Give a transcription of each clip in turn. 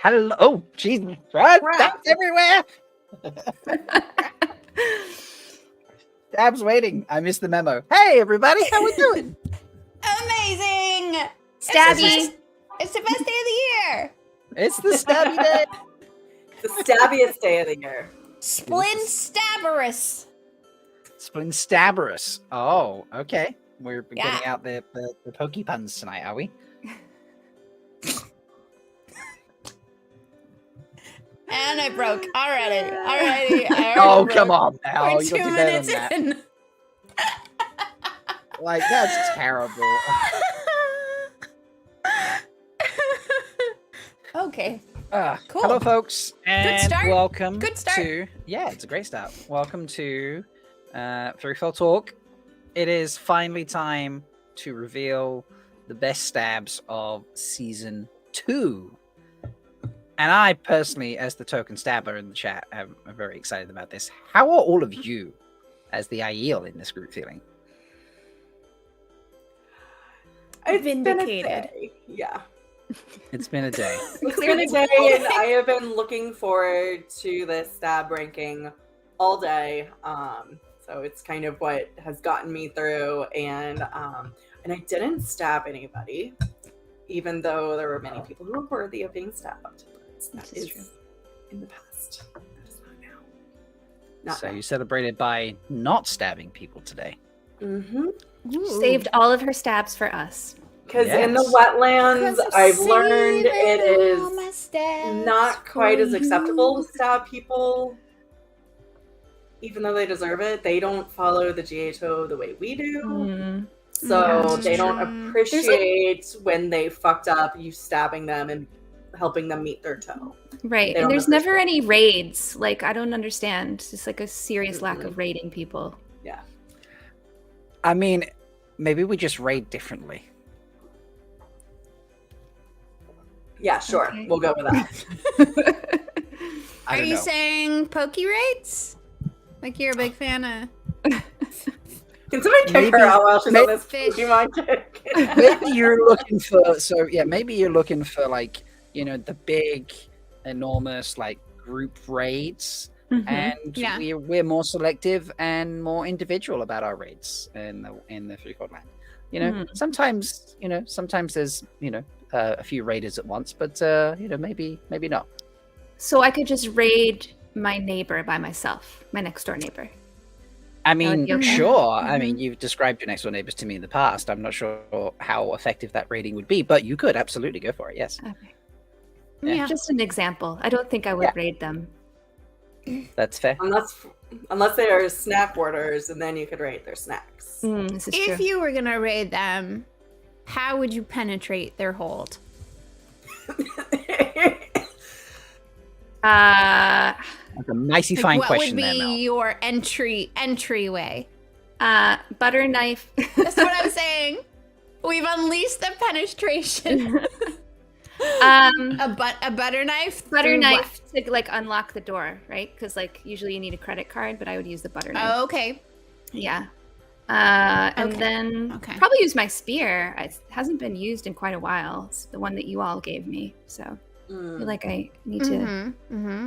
Hello. Oh, Jesus. That's everywhere. Dab's waiting. I missed the memo. Hey, everybody. How we doing? Amazing. Stabby. It's the best day of the year. It's the stabby day. The stabbiest day of the year. Splinstaberous. Splinstaberous. Oh, okay. We're getting out the pokey puns tonight, are we? And I broke already. Oh, come on now. We're You 2 don't do better minutes than that. in. Like, that's terrible. Okay. Cool. Hello, folks, and start. welcome Good start. to... Yeah, it's a great start. Welcome to Fairyfell Talk. It is finally time to reveal the best stabs of Season 2. And I personally, as the token stabber in the chat, am very excited about this. How are all of you, as the Aiel in this group, feeling? It's Vindicated. been a day. Yeah. It's been a day. It's been a day, and I have been looking forward to this stab ranking all day. So it's kind of what has gotten me through, and I didn't stab anybody, even though there were many people who were worthy of being stabbed. That is true. In the past. That is not now. Not So now. you celebrated by not stabbing people today. Mm-hmm. Saved all of her stabs for us. Because in the wetlands, I've learned it is not quite as acceptable to stab people, even though they deserve it. They don't follow the GHO the way we do. So they don't appreciate when they fucked up, you stabbing them and helping them meet their toe. Right. And there's never any raids. Like, I don't understand. It's like a serious lack of raiding people. Yeah. I mean, maybe we just raid differently. Yeah, sure. Okay. We'll go with that. Are you saying pokey rates? Like you're a big fan of... Can somebody kick her out while she's on this Pokemon kick? Maybe you're looking for... So, yeah, maybe you're looking for, like, you know, the big, enormous, like, group raids. And we're more selective and more individual about our raids in the Three-Chord Land. You know, sometimes there's, a few raiders at once, but maybe not. So I could just raid my neighbor by myself, my next door neighbor. I mean, okay. sure. I mean, you've described your next door neighbors to me in the past. I'm not sure how effective that raiding would be, but you could absolutely go for it. Yes. Okay. Yeah. Just an example. I don't think I would raid them. That's fair. Unless they are snack orders, and then you could rate their snacks. This is If true. you were gonna raid them, how would you penetrate their hold? That's a nicey fine what question would there, be Mel. your entryway? Butter knife. That's what I'm saying. We've unleashed the penetration. A butter knife. Butter knife to like unlock the door, right? Because like usually you need a credit card, but I would use the butter knife. Oh, okay. Yeah. And then probably use my spear. It hasn't been used in quite a while. It's the one that you all gave me, so I feel like I need to.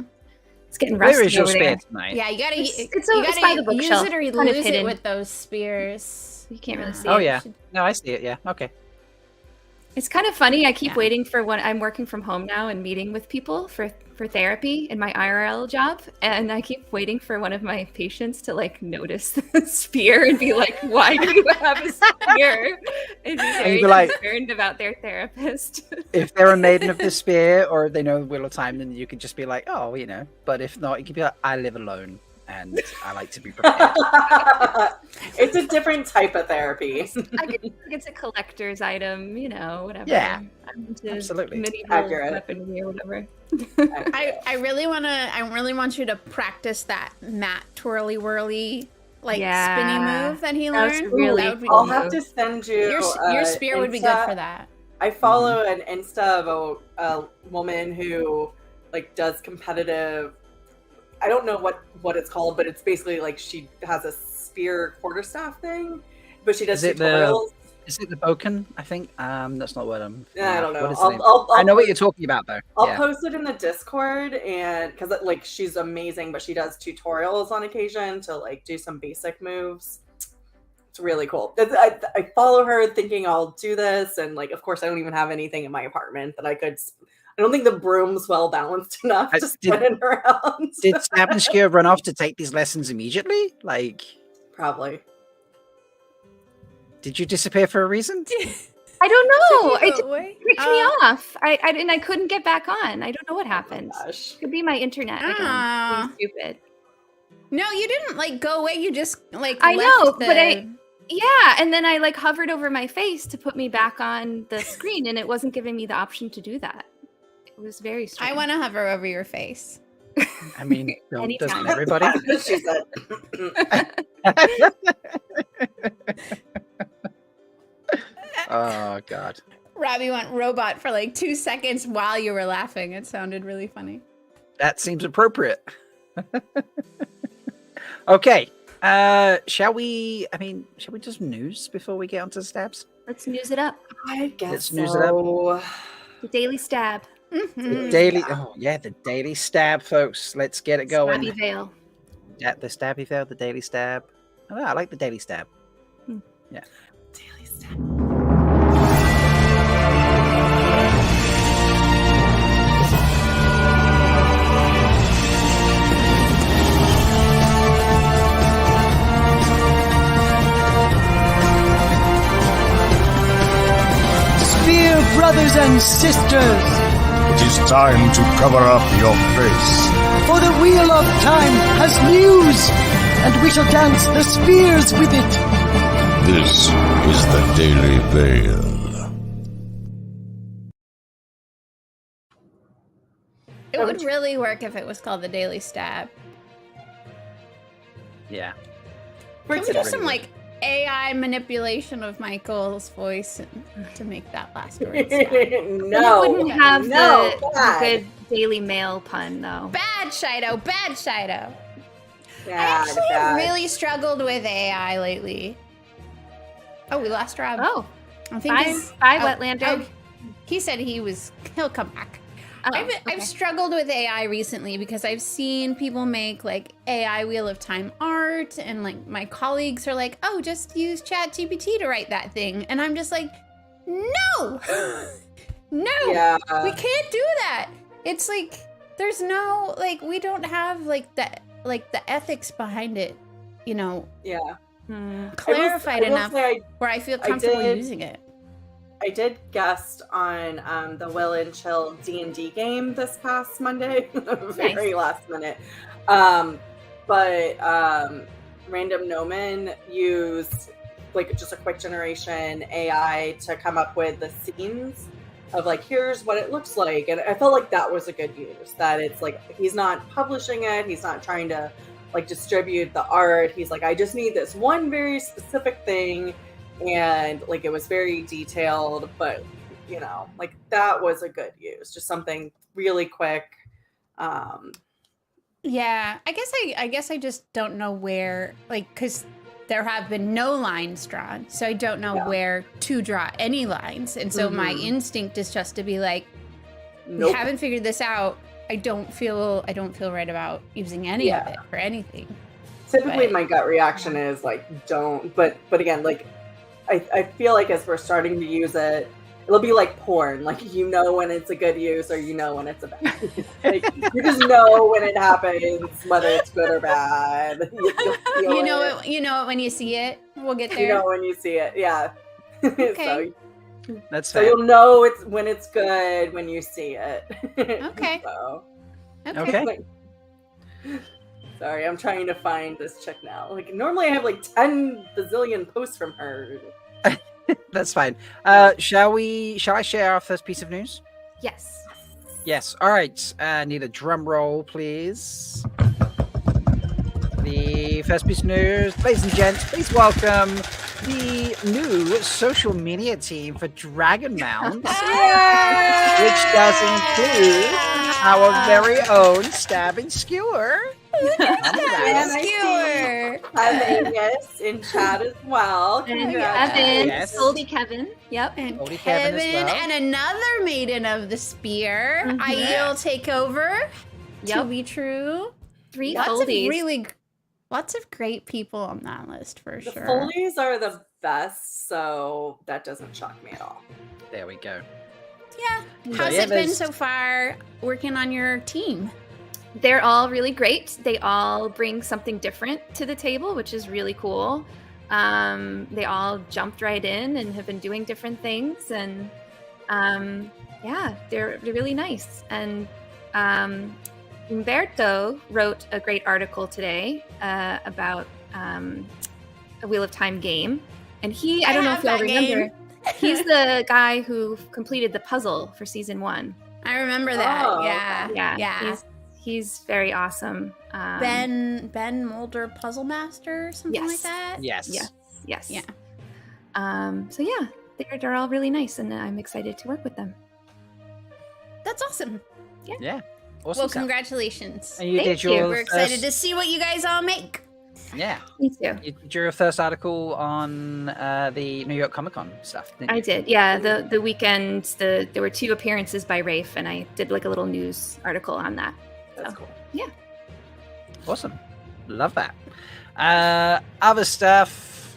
It's getting rusty. Where is your over spear there. tonight? Yeah, you gotta by the use bookshelf. it or Kind of lose it hidden. with those spears. You can't really see Oh it. yeah. No, I see it. Yeah. Okay. It's kind of funny. I keep waiting for when I'm working from home now and meeting with people for therapy in my IRL job, and I keep waiting for one of my patients to like notice the spear and be like, "Why do you have a spear?" And be very concerned about their therapist. If they're a maiden of the spear or they know Wheel of Time, then you could just be like, "Oh, you know." But if not, you could be like, "I live alone and I like to be prepared." It's a different type of therapy. I guess it's a collector's item, you know, whatever. Yeah, I'm into absolutely. medieval weaponry or whatever. I really want you to practice that Matt twirly whirly spinny move that he learned. Really that would be I'll have to send you your spear would be good for that. I follow an Insta of a woman who like does competitive. I don't know what it's called, but it's basically like she has a spear quarterstaff thing, but she does tutorials. Is it the Boken? I think that's not what I'm. I don't know. What is the name? I know what you're talking about though. I'll post it in the Discord, and because like she's amazing, but she does tutorials on occasion to like do some basic moves. It's really cool. I follow her thinking I'll do this, and like of course I don't even have anything in my apartment that I could. I don't think the broom's well balanced enough to spin it around. Did Snap&Chiad run off to take these lessons immediately? Like, probably. Did you disappear for a reason? I don't know. It kicked me off. I couldn't get back on. I don't know what happened. Oh gosh. Could be my internet again. Being stupid. No, you didn't like go away. You just like I know, but and then I like hovered over my face to put me back on the screen, and it wasn't giving me the option to do that. It was very strange. I want to hover over your face. I mean, doesn't everybody? She said. Oh God. Robbie went robot for like 2 seconds while you were laughing. It sounded really funny. That seems appropriate. Okay. Shall we do some news before we get onto the stabs? Let's news it up. I guess Let's news it up. The daily stab. The daily, the daily stab, folks. Let's get it going. Stabby Veil. Yeah, the stabby veil, the daily stab. Oh, I like the daily stab. Yeah. Daily stab. Spear brothers and sisters, it is time to cover up your face. For the Wheel of Time has news, and we shall dance the spears with it. This is the Daily Veil. It would really work if it was called the Daily Stab. Yeah. Can we do some like AI manipulation of Michael's voice to make that last word sound? No. It wouldn't have the good Daily Mail pun though. Bad Shido, bad Shido. I Bad, actually bad. have really struggled with AI lately. Oh, we lost Rob. Oh, I think bye, Wetlander. He said he'll come back. Oh, I've struggled with AI recently because I've seen people make like AI Wheel of Time art, and like my colleagues are like, "Oh, just use ChatGPT to write that thing," and I'm just like, "No, no, we can't do that." It's like there's no like we don't have like the ethics behind it, you know. Yeah. Clarified enough where I feel comfortable using it. did guest on the Will and Chill D&D game this past Monday, very last minute. But Random Gnomon used like just a quick generation AI to come up with the scenes of like, here's what it looks like. And I felt like that was a good use, that it's like, he's not publishing it. He's not trying to like distribute the art. He's like, I just need this one very specific thing. And like, it was very detailed, but you know, like that was a good use, just something really quick. Yeah, I guess I just don't know where, like, because there have been no lines drawn, so I don't know where to draw any lines, and so my instinct is just to be like, we haven't figured this out. I don't feel right about using any of it for anything. Typically, my gut reaction is like, don't. But again, like, I feel like as we're starting to use it, it'll be like porn. Like, you know when it's a good use or you know when it's a bad use. Like, you just know when it happens, whether it's good or bad. You know it when you see it. We'll get there. You know when you see it, yeah. Okay. That's fair. So you'll know it's when it's good when you see it. Okay. Okay. Sorry, I'm trying to find this chick now. Like, normally I have like 10 bazillion posts from her. That's fine. Shall I share our first piece of news? Yes. Yes. All right. Need a drum roll, please. The first piece of news, ladies and gents, please welcome the new social media team for Dragon Mount, which does include our very own Stabbing Skewer. Kevin, yes, in chat as well. And Kevin, yes. Goldie Kevin. Yep. And Goldie Kevin as well. and another maiden of the spear. I'll take over. To be true. 3 lots of great people on that list for the sure. Foleys are the best, so that doesn't shock me at all. There we go. Yeah. How's it been so far working on your team? They're all really great. They all bring something different to the table, which is really cool. They all jumped right in and have been doing different things, and they're really nice. And Umberto wrote a great article today about a Wheel of Time game, and I don't know if y'all remember, he's the guy who completed the puzzle for season 1. I remember that. Oh, Yeah. He's very awesome. Ben Mulder Puzzle Master, something like that. Yes. Yeah. So they're all really nice, and I'm excited to work with them. That's awesome. Yeah. Awesome. Well, stuff. congratulations. And you Thank did you. your We're excited to see what you guys all make. Yeah. Me too. You did your first article on the New York Comic Con stuff, didn't you? I did. Yeah. The weekend, there were 2 appearances by Rafe, and I did like a little news article on that. That's cool. Yeah. Awesome. Love that. Other stuff.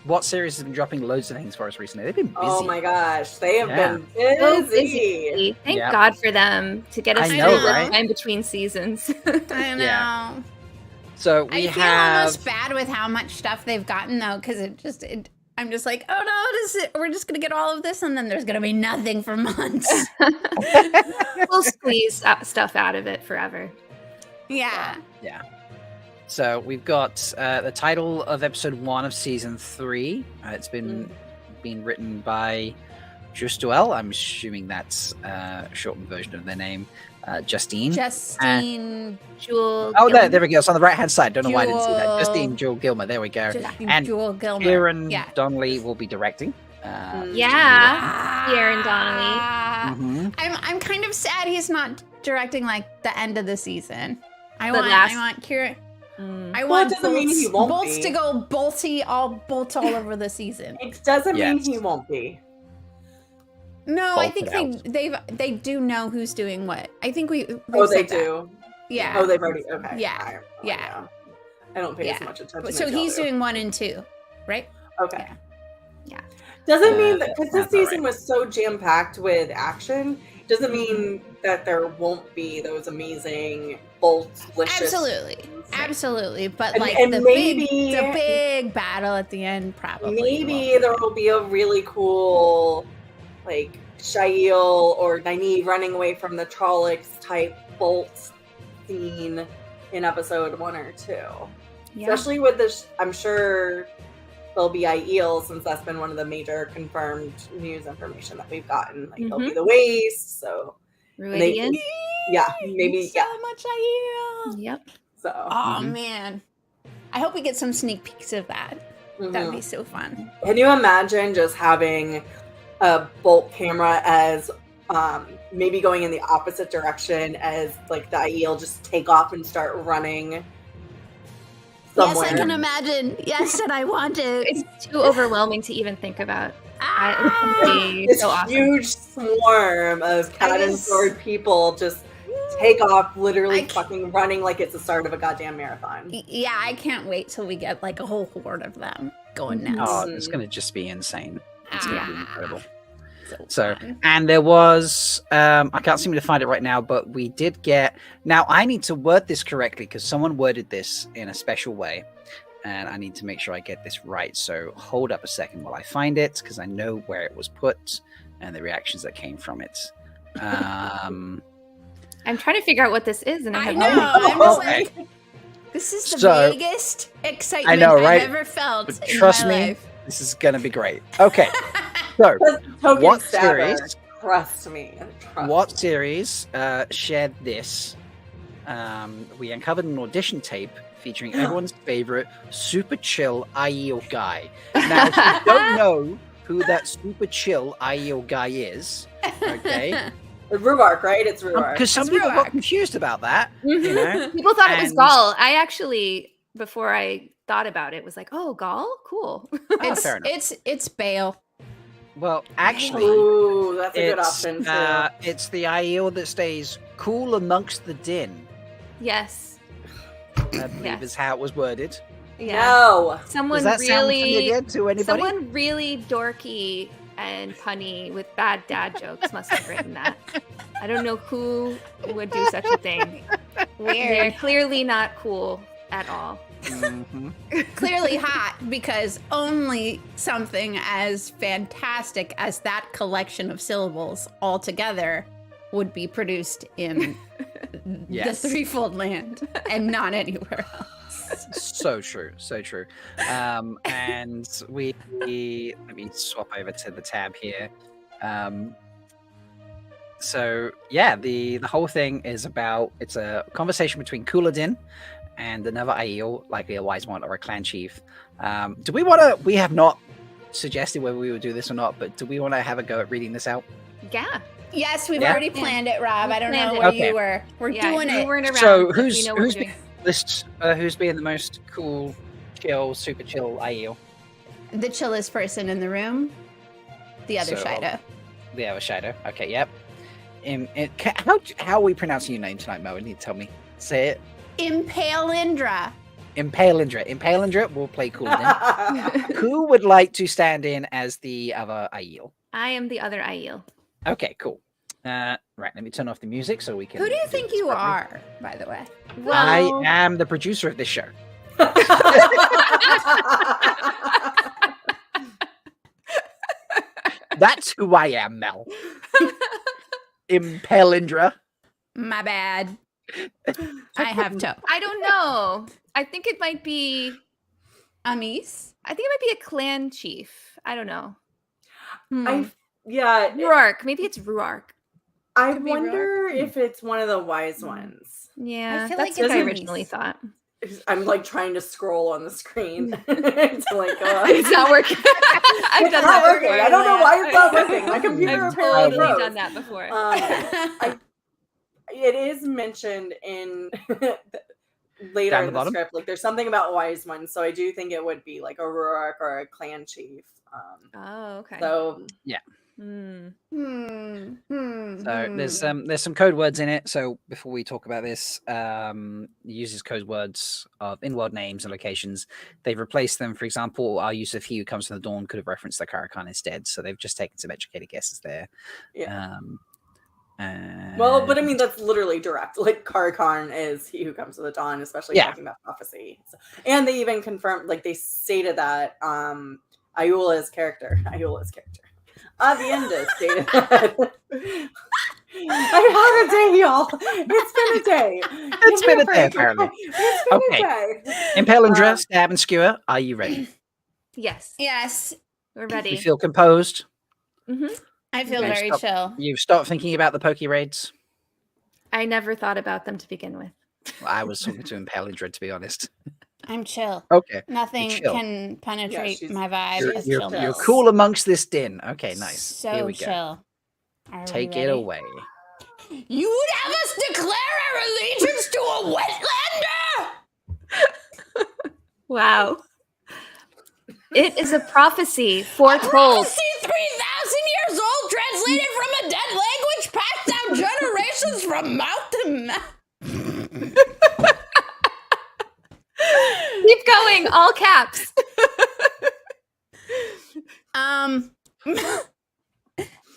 What series has been dropping loads of things for us recently? They've been busy. Oh my gosh, they have been So busy. Thank God for them to get us I know, through right? the time between seasons. I know. Yeah. So we I feel almost bad with how much stuff they've gotten though, because I'm just like, oh no, we're just gonna get all of this, and then there's gonna be nothing for months. We'll squeeze stuff out of it forever. Yeah. Yeah. So we've got the title of episode 1 of season 3. It's been written by Justuel. I'm assuming that's a shortened version of their name. Justine. Jewel. Oh, there we go. It's on the right hand side. Don't know why I didn't see that. Justine Jewel Gilmer. There we go. And Jewel Gilmer. Kieran Donnelly will be directing. Kieran Donnelly. Mhm. I'm kind of sad he's not directing like the end of the season. I want Kieran. I want it doesn't mean he won't bolts be. to go bolt all over the season. It doesn't mean he won't be. No, Bolt I think they do know who's doing what. I think they do. Yeah. Oh, they've already. Okay. Yeah. Yeah. I don't pay as much attention. So as he's y'all do. doing 1 and 2, right? Okay. Yeah. Doesn't mean that because this that's all season was so jam packed with action. Doesn't mean that there won't be those amazing bolt-licious. Absolutely. But And- like and the big battle at the end, probably. Maybe there will be a really cool like Shail or Nynaeve running away from the Trollocs type bolt scene in episode 1 or 2. Yeah. Especially with this, I'm sure there'll be Aiel, since that's been one of the major confirmed news information that we've gotten. Like there'll be the Waste, so Ruidian. Maybe so much Aiel. Yep. So man, I hope we get some sneak peeks of that. That'd be so fun. Can you imagine just having a bolt camera as maybe going in the opposite direction as like the Aiel just take off and start running somewhere? Yes, I can imagine. Yes, and I want to. It's too overwhelming to even think about. This so awesome. Huge swarm of cat and sword people just take off, literally fucking running like it's the start of a goddamn marathon. Yeah, I can't wait till we get like a whole horde of them going nuts. Oh, it's going to just be insane. It's going to be incredible. So, and there was, I can't seem to find it right now, but we did get, now I need to word this correctly because someone worded this in a special way. And I need to make sure I get this right. So hold up a second while I find it, because I know where it was put and the reactions that came from it. I'm trying to figure out what this is, and I know. I'm just like, this is the biggest excitement I've ever felt. But trust in my me, life. This is going to be great. Okay. So, what series? Trust me. What series shared this? We uncovered an audition tape featuring everyone's favorite super chill Aiel guy. Now, if you don't know who that super chill Aiel guy is, okay? Ruark, right? It's Ruark. Because some people got confused about that. You know? People thought it was Gaul. I actually, before I thought about it, was like, "Oh, Gaul, cool." Fair enough. It's Bale. Well, actually, that's a good option too. It's the Aiel that stays cool amongst the din. Yes. I believe is how it was worded. Yeah. No. Someone Does that really sound to anybody? Someone really dorky and punny with bad dad jokes must have written that. I don't know who would do such a thing. Weird. They're clearly not cool at all. Mm-hmm. Clearly hot, because only something as fantastic as that collection of syllables all together would be produced in the Threefold Land and not anywhere else. So true. And we let me swap over to the tab here. So yeah, the whole thing is about, it's a conversation between Couladin and another Aiel, likely a wise one or a clan chief. Do we want to? We have not suggested whether we would do this or not, but do we want to have a go at reading this out? Yeah. Yes, we've already planned it, Rob. I don't know where you were. We're doing it. Weren't around, so who's being the most cool, chill, super chill Aiel? The chillest person in the room. The other Shido. The other Shido. Okay, yep. How are we pronouncing your name tonight, Mo? You need to tell me. Say it. Impalindra. Impalindra will play cool then. Who would like to stand in as the other Aiel? I am the other Aiel. Okay, cool. Right, let me turn off the music so we can... Who do you think you are, by the way? Well, I am the producer of this show. That's who I am, Mel. Impalindra. My bad. I have to. I don't know. I think it might be Amis. I think it might be a clan chief. I don't know. Ruark. Maybe it's Ruark. I wonder if it's one of the wise ones. Yeah, I feel that's like what I originally thought. I'm like trying to scroll on the screen to like it's not working. I've done that working. I don't know why it's not working. My computer I've totally done that before. It is mentioned in later in the script. Like there's something about wise ones, so I do think it would be like a Ruark or a clan chief. Okay. So yeah. So there's some code words in it. So before we talk about this, it uses code words of in-world names and locations. They've replaced them. For example, our use of "He Who Comes from the Dawn" could have referenced the Karakan instead. So they've just taken some educated guesses there. Yeah. Well, but I mean that's literally direct. Like Karakan is "He Who Comes from the Dawn," especially talking about prophecy. So, and they even confirmed, like they stated that Aiula's character. The end is stated that. I've had a day, y'all. It's been a day. It's been a day, apparently. It's been a day. Melindhra, Stab, and Skewer, are you ready? Yes. Yes. We're ready. You feel composed? Mm-hmm. I feel very chill. You've stopped thinking about the Poke Raids? I never thought about them to begin with. Well, I was talking to Melindhra, to be honest. I'm chill. Okay. Nothing chill. can penetrate my vibe. You're cool amongst this din. Okay, nice. So Here we go. chill. Take it away. You would have us declare our allegiance to a Wetlander? Wow. It is a prophecy foretold. Prophecy 3,000 years old, translated from a dead language, passed down generations from mouth to mouth. Keep going, all caps.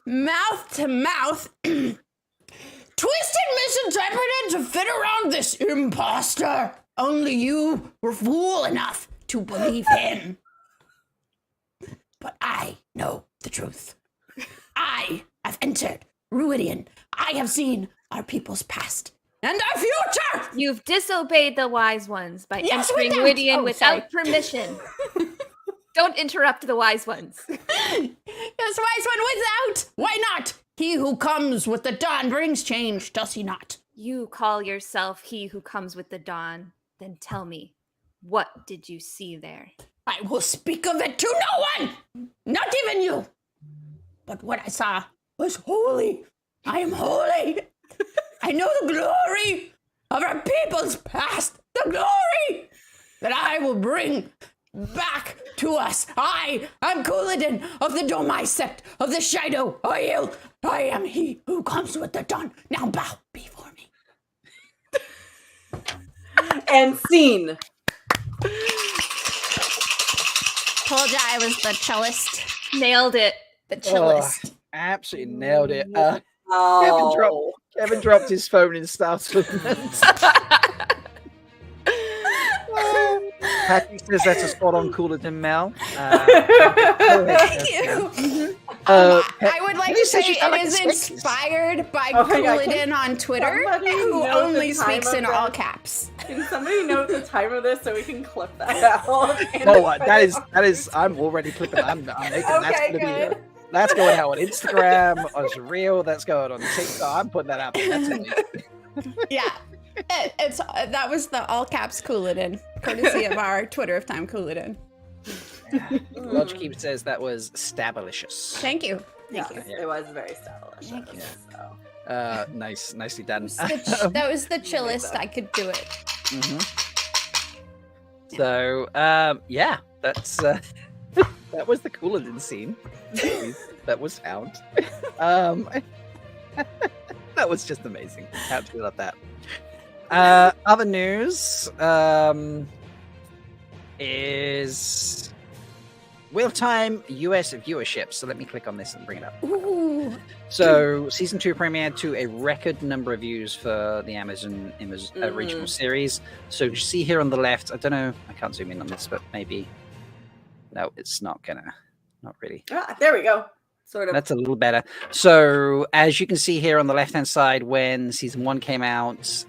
Mouth to mouth. Twisted, misinterpreted to fit around this imposter. Only you were fool enough to believe him. But I know the truth. I have entered Ruidian. I have seen our people's past and our future. You've disobeyed the wise ones by entering Ruidian without permission. Don't interrupt the wise ones. Yes, wise one without. Why not? He who comes with the dawn brings change, does he not? You call yourself he who comes with the dawn. Then tell me, what did you see there? I will speak of it to no one, not even you. But what I saw was holy. I am holy. I know the glory of our people's past, the glory that I will bring back to us. I am Couladin of the Domai Sept of the Shadow Oil. I am he who comes with the dawn. Now bow before me. And scene. Told ya I was the cellist. Nailed it. The cellist. Absolutely nailed it. Oh. Kevin dropped his phone and started. Patty says that's a spot on cooler than Mel. Thank you. I would like to say it is inspired by Couladin on Twitter, who only speaks in all caps. Can somebody note the time of this so we can clip that out? Oh, that is. I'm already clipping. I'm making. That's going out on Instagram, on Reel. That's going on TikTok. I'm putting that out there. That's amazing. Yeah. That was the all caps Couladin, courtesy of our Twitter of Time Couladin. Lodgekeep says that was stabalicious. Thank you. Thank you. It was very stylish. Thank you. So. Nicely done. That was the chillest I could do it. Mm-hmm. So, that's that was the Couladin scene. That was found. That was just amazing. Absolutely love that. Other news is Wheel of Time US viewership. So let me click on this and bring it up. Ooh. So season 2 premiered to a record number of views for the Amazon original series. So you see here on the left, I don't know, I can't zoom in on this, but maybe. No, it's not really. Ah, there we go. Sort of. That's a little better. So as you can see here on the left-hand side, when season 1 came out,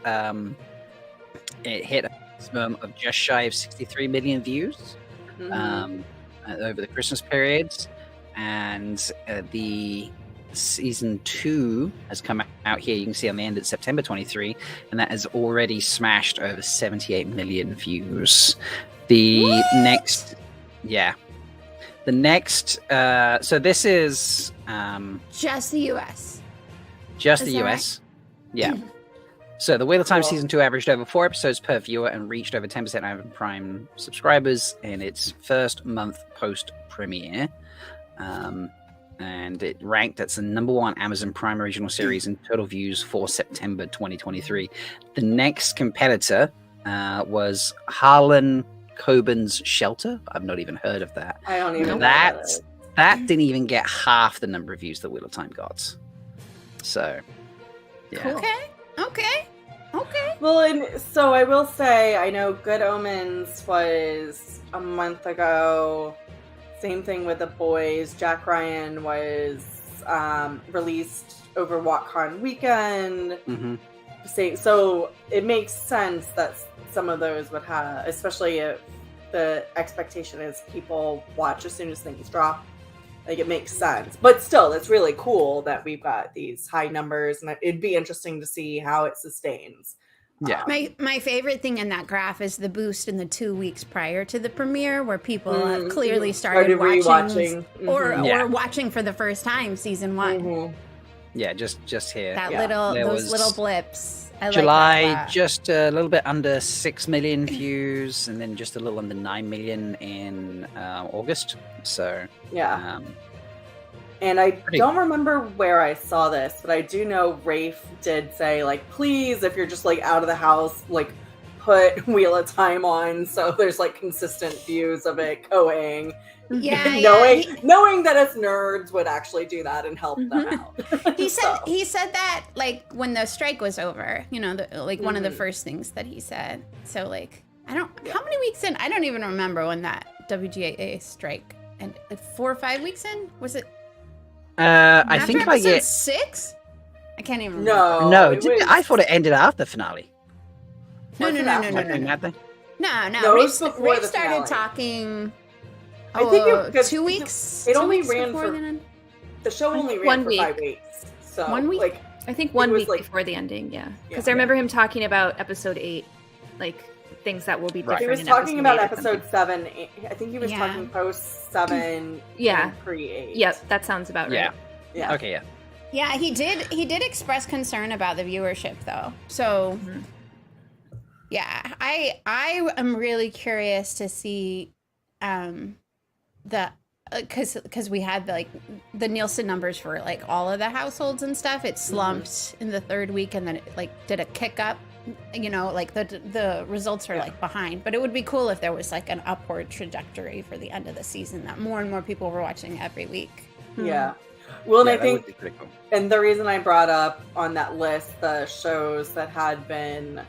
it hit a maximum of just shy of 63 million views over the Christmas periods. And the season 2 has come out here. You can see on the end, it's September 23, and that has already smashed over 78 million views. The next... Yeah. The next, so this is just the US. Just the US. Right? Yeah. So the Wheel of Time season 2 averaged over 4 episodes per viewer and reached over 10% Amazon Prime subscribers in its first month post premiere. And it ranked as the #1 Amazon Prime original series in total views for September 2023. The next competitor was Harlan Coben's Shelter. I've not even heard of that. I don't even know that didn't even get half the number of views that Wheel of Time got. So, yeah. Okay. Well, and so I will say, I know Good Omens was a month ago. Same thing with The Boys. Jack Ryan was released over WatCon weekend. So it makes sense that some of those would have, especially if the expectation is people watch as soon as things drop. Like, it makes sense. But still, it's really cool that we've got these high numbers, and it'd be interesting to see how it sustains. Yeah. My favorite thing in that graph is the boost in the 2 weeks prior to the premiere, where people have clearly started watching or watching for the first time season 1. Yeah, just here. Those little blips. July, just a little bit under 6 million views, and then just a little under 9 million in August. So and I don't remember where I saw this, but I do know Rafe did say, like, please, if you're just like out of the house, like, put Wheel of Time on so there's like consistent views of it going. Knowing that us nerds would actually do that and help them out. He said that, like, when the strike was over, you know, one of the first things that he said. So, like, how many weeks in? I don't even remember when that WGA strike ended. Like 4 or 5 weeks in? Was it? I think I get 6. I can't even remember. No, I thought it ended after the finale. No. No, It was before Rafe the started finale. talking. I think 2 weeks. It only 2 weeks ran before the show only ran 1 for week. 5 weeks. So 1 week. like, I think 1 week like, before the ending, because I remember him talking about episode 8, like things that will be different. He was talking about episode 7. I think he was talking post 7. Yeah, pre-8. Yep, that sounds about right. Yeah. Okay. Yeah. Yeah, he did express concern about the viewership, though. So, yeah, I am really curious to see because we had like the Nielsen numbers for like all of the households and stuff. It slumped in the 3rd week, and then it like did a kick up. You know, like the results are like behind. But it would be cool if there was like an upward trajectory for the end of the season, that more and more people were watching every week. Yeah. Well, and I think, cool. and the reason I brought up on that list the shows that had been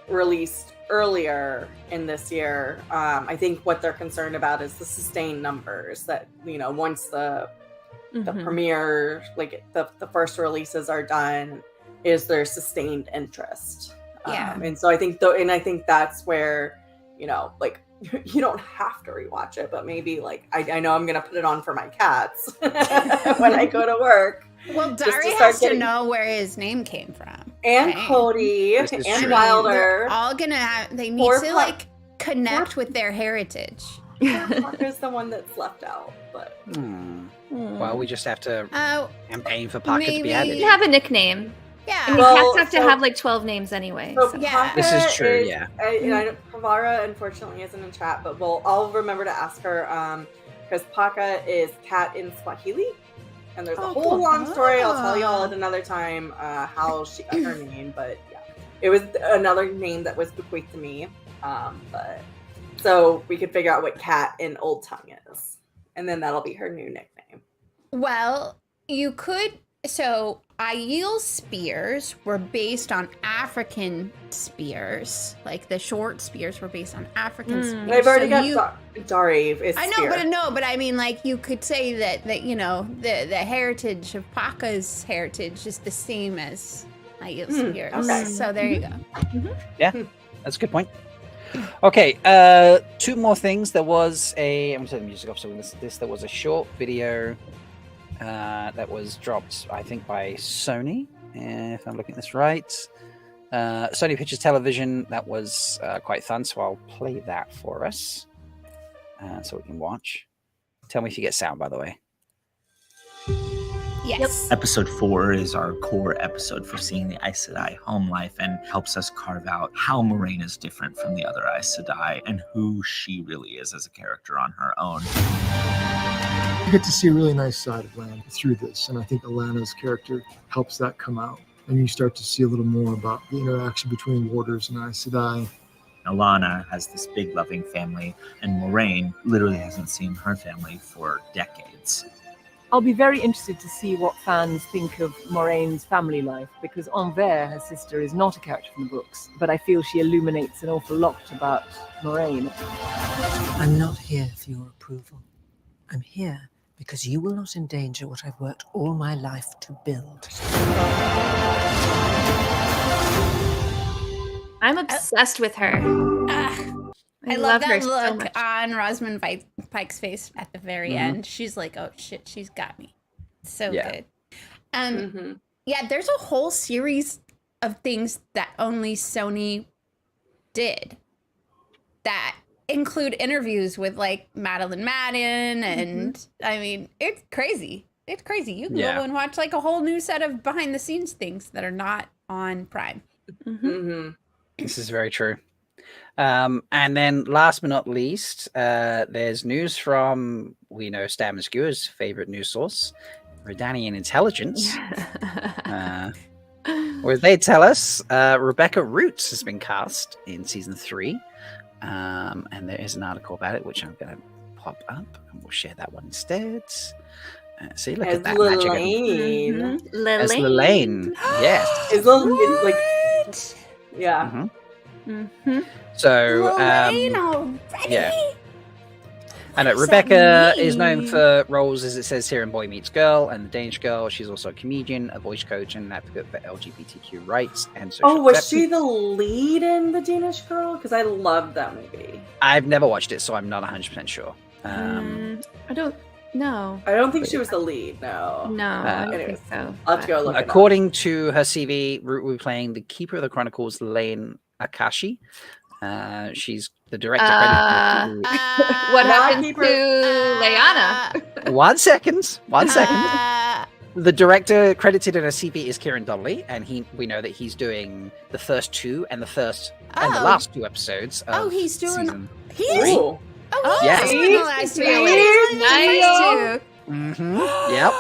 released earlier in this year, I think what they're concerned about is the sustained numbers, that, you know, once the premiere, like the first releases are done, is there sustained interest. And so I think I think that's where, you know, like, you don't have to rewatch it, but maybe like I know I'm gonna put it on for my cats when I go to work. Well, Dari has to know where his name came from, and Cody and Wilder. They're all gonna they need to like connect with their heritage. Parker's the one that's left out, but well, we just have to campaign for Parker to be added. You have a nickname. Yeah, I mean, cats have to have like 12 names anyway. So yeah, this is true. Pravara unfortunately isn't in chat, but I'll remember to ask her because Paka is cat in Swahili, and there's a whole long story. I'll tell you all at another time how she got her name, but yeah, it was another name that was bequeathed to me. But so we could figure out what cat in Old Tongue is, and then that'll be her new nickname. Well, you could. So Aiel's spears were based on African spears. Like the short spears were based on African spears. I've already got Dari. I know, but I mean, like, you could say that you know the heritage of Paka's heritage is the same as Aiel's spears. Okay. So there you go. Yeah, that's a good point. Okay, 2 more things. There was I'm going to turn the music off. So there was a short video that was dropped, I think, by Sony, if I'm looking at this right. Sony Pictures Television. That was quite fun, so I'll play that for us so we can watch. Tell me if you get sound, by the way. Yes. Episode 4 is our core episode for seeing the Aes Sedai home life, and helps us carve out how Moiraine is different from the other Aes Sedai and who she really is as a character on her own. You get to see a really nice side of Lan through this, and I think Alana's character helps that come out. And you start to see a little more about the interaction between Warders and Aes Sedai. Alana has this big loving family, and Moiraine literally hasn't seen her family for decades. I'll be very interested to see what fans think of Moraine's family life, because Envers, her sister, is not a character from the books, but I feel she illuminates an awful lot about Moraine. I'm not here for your approval. I'm here because you will not endanger what I've worked all my life to build. I'm obsessed with her. I love that look on Rosamund Pike's face at the very end. She's like, oh shit, she's got me. So good. Yeah, there's a whole series of things that only Sony did that include interviews with like Madeline Madden, and I mean, it's crazy. It's crazy. You can go and watch like a whole new set of behind the scenes things that are not on Prime. This is very true. And then last but not least, there's news from, we know, Stab and Skewer's favorite news source, Redanian Intelligence, where they tell us Rebecca Roots has been cast in season 3. And there is an article about it, which I'm going to pop up, and we'll share that one instead. See, look at that magic. As Lelaine. Yes. It's like, yeah. So, yeah. I know Rebecca is known for roles, as it says here, in Boy Meets Girl and The Danish Girl. She's also a comedian, a voice coach, and an advocate for LGBTQ rights and social was acceptance. she the lead in The Danish Girl? Because I loved that movie. I've never watched it, so I'm not 100% sure. I don't know. I don't think she was the lead, no. No, I don't think so. I'll have to go look it up. According to her CV, Root will be playing the Keeper of the Chronicles, Lane Akashi. She's the director. What happened to Leigh-A? 1 second. The director credited in her CV is Kieran Donnelly, and we know that he's doing the first 2 and the last 2 episodes. He's doing. Season He is. Ooh. Oh, yes. he's doing the last 2. Nice too. Yep.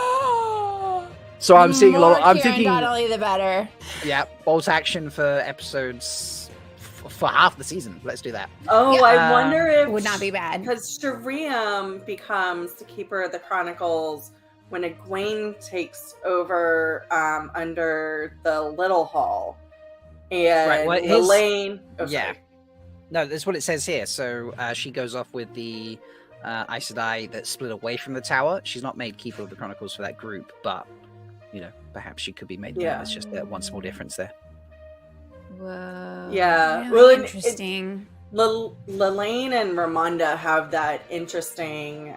So I'm seeing a lot. I'm thinking. Donnelly the better. Yeah, bolt action for episodes for half the season. Let's do that. Oh, yeah. I wonder if would not be bad, because Shariam becomes the Keeper of the Chronicles when Egwene takes over under the Little Hall, and Elaine. No, that's what it says here. So she goes off with the Aes Sedai that split away from the tower. She's not made Keeper of the Chronicles for that group, but perhaps she could be made. Yeah, it's just one small difference there. Whoa. Yeah. Really well, interesting. Lelaine and Ramonda have that interesting,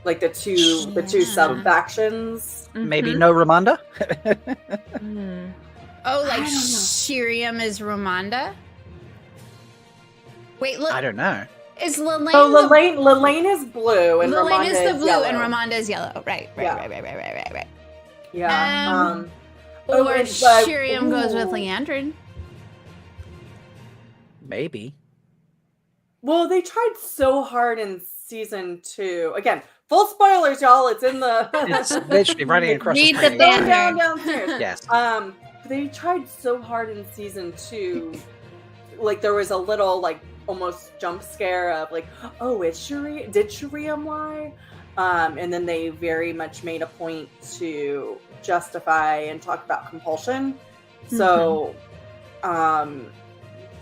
like the two sub factions. Maybe no Ramonda. Oh, like Shiriam is Ramonda. Wait, look. I don't know. Is Lelaine? Oh, Lelaine is blue, and Lelaine Ramonda is the blue, yellow. and Ramonda is yellow. Right. Yeah. Or Shiriam goes with Leandrin. Maybe. Well, they tried so hard in season 2. Again, full spoilers, y'all. It's in the. It's literally running across the screen. Downstairs. Yes. They tried so hard in season 2. Like there was a little almost jump scare of oh, did Shariam lie? And then they very much made a point to justify and talk about compulsion. So,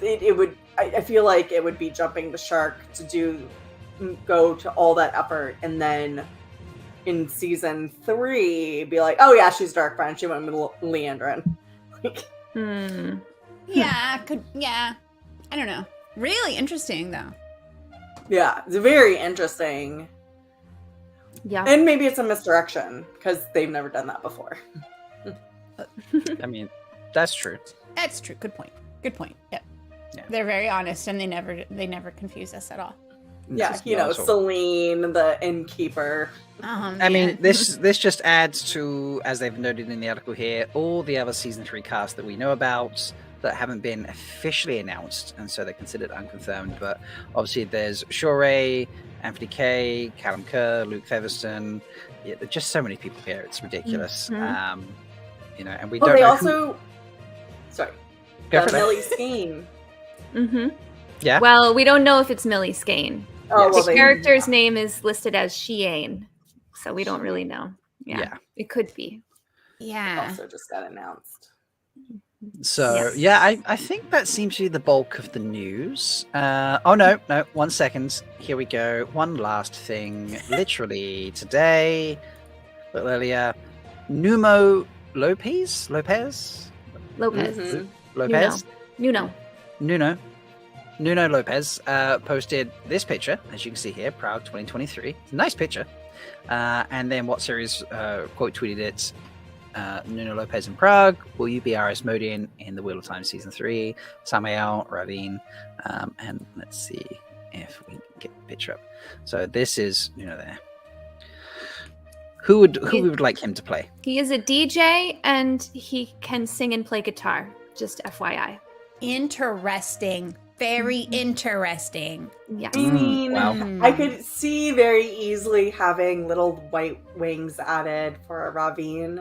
it would. I feel like it would be jumping the shark to go to all that effort, and then in season 3 be like, oh yeah, she's Dark Friend. She went with Leandrin. Yeah, I don't know. Really interesting though. Yeah, it's very interesting. Yeah. And maybe it's a misdirection because they've never done that before. I mean, that's true. That's true. Good point. Yep. Yeah. They're very honest, and they never confuse us at all. Yeah, Celine, the innkeeper. I mean, this just adds to, as they've noted in the article here, all the other season 3 casts that we know about that haven't been officially announced, and so they're considered unconfirmed. But obviously, there's Shorey, Anthony Kay, Callum Kerr, Luke Featherston. Yeah, there's just so many people here; it's ridiculous. And we don't. They know also, sorry, Millie Skeen. Yeah. Well, we don't know if it's Millie Skane. Oh, the character's name is listed as Sheain. so we don't really know. Yeah. It could be. Yeah. Also just got announced. So I think that seems to be the bulk of the news. No, 1 second. Here we go. One last thing. Literally today, a little earlier, Nuno Lopez. Nuno Lopez posted this picture, as you can see here, Proud 2023. It's a nice picture. And then What Series quote tweeted it, Nuno Lopez in Prague, will you be our Asmodean in the Wheel of Time Season 3? Samael, Ravine, and let's see if we can get the picture up. So this is Nuno there. Who we would like him to play? He is a DJ and he can sing and play guitar, just FYI. Interesting. Very interesting. Yeah. I mean, I could see very easily having little white wings added for a Ravine.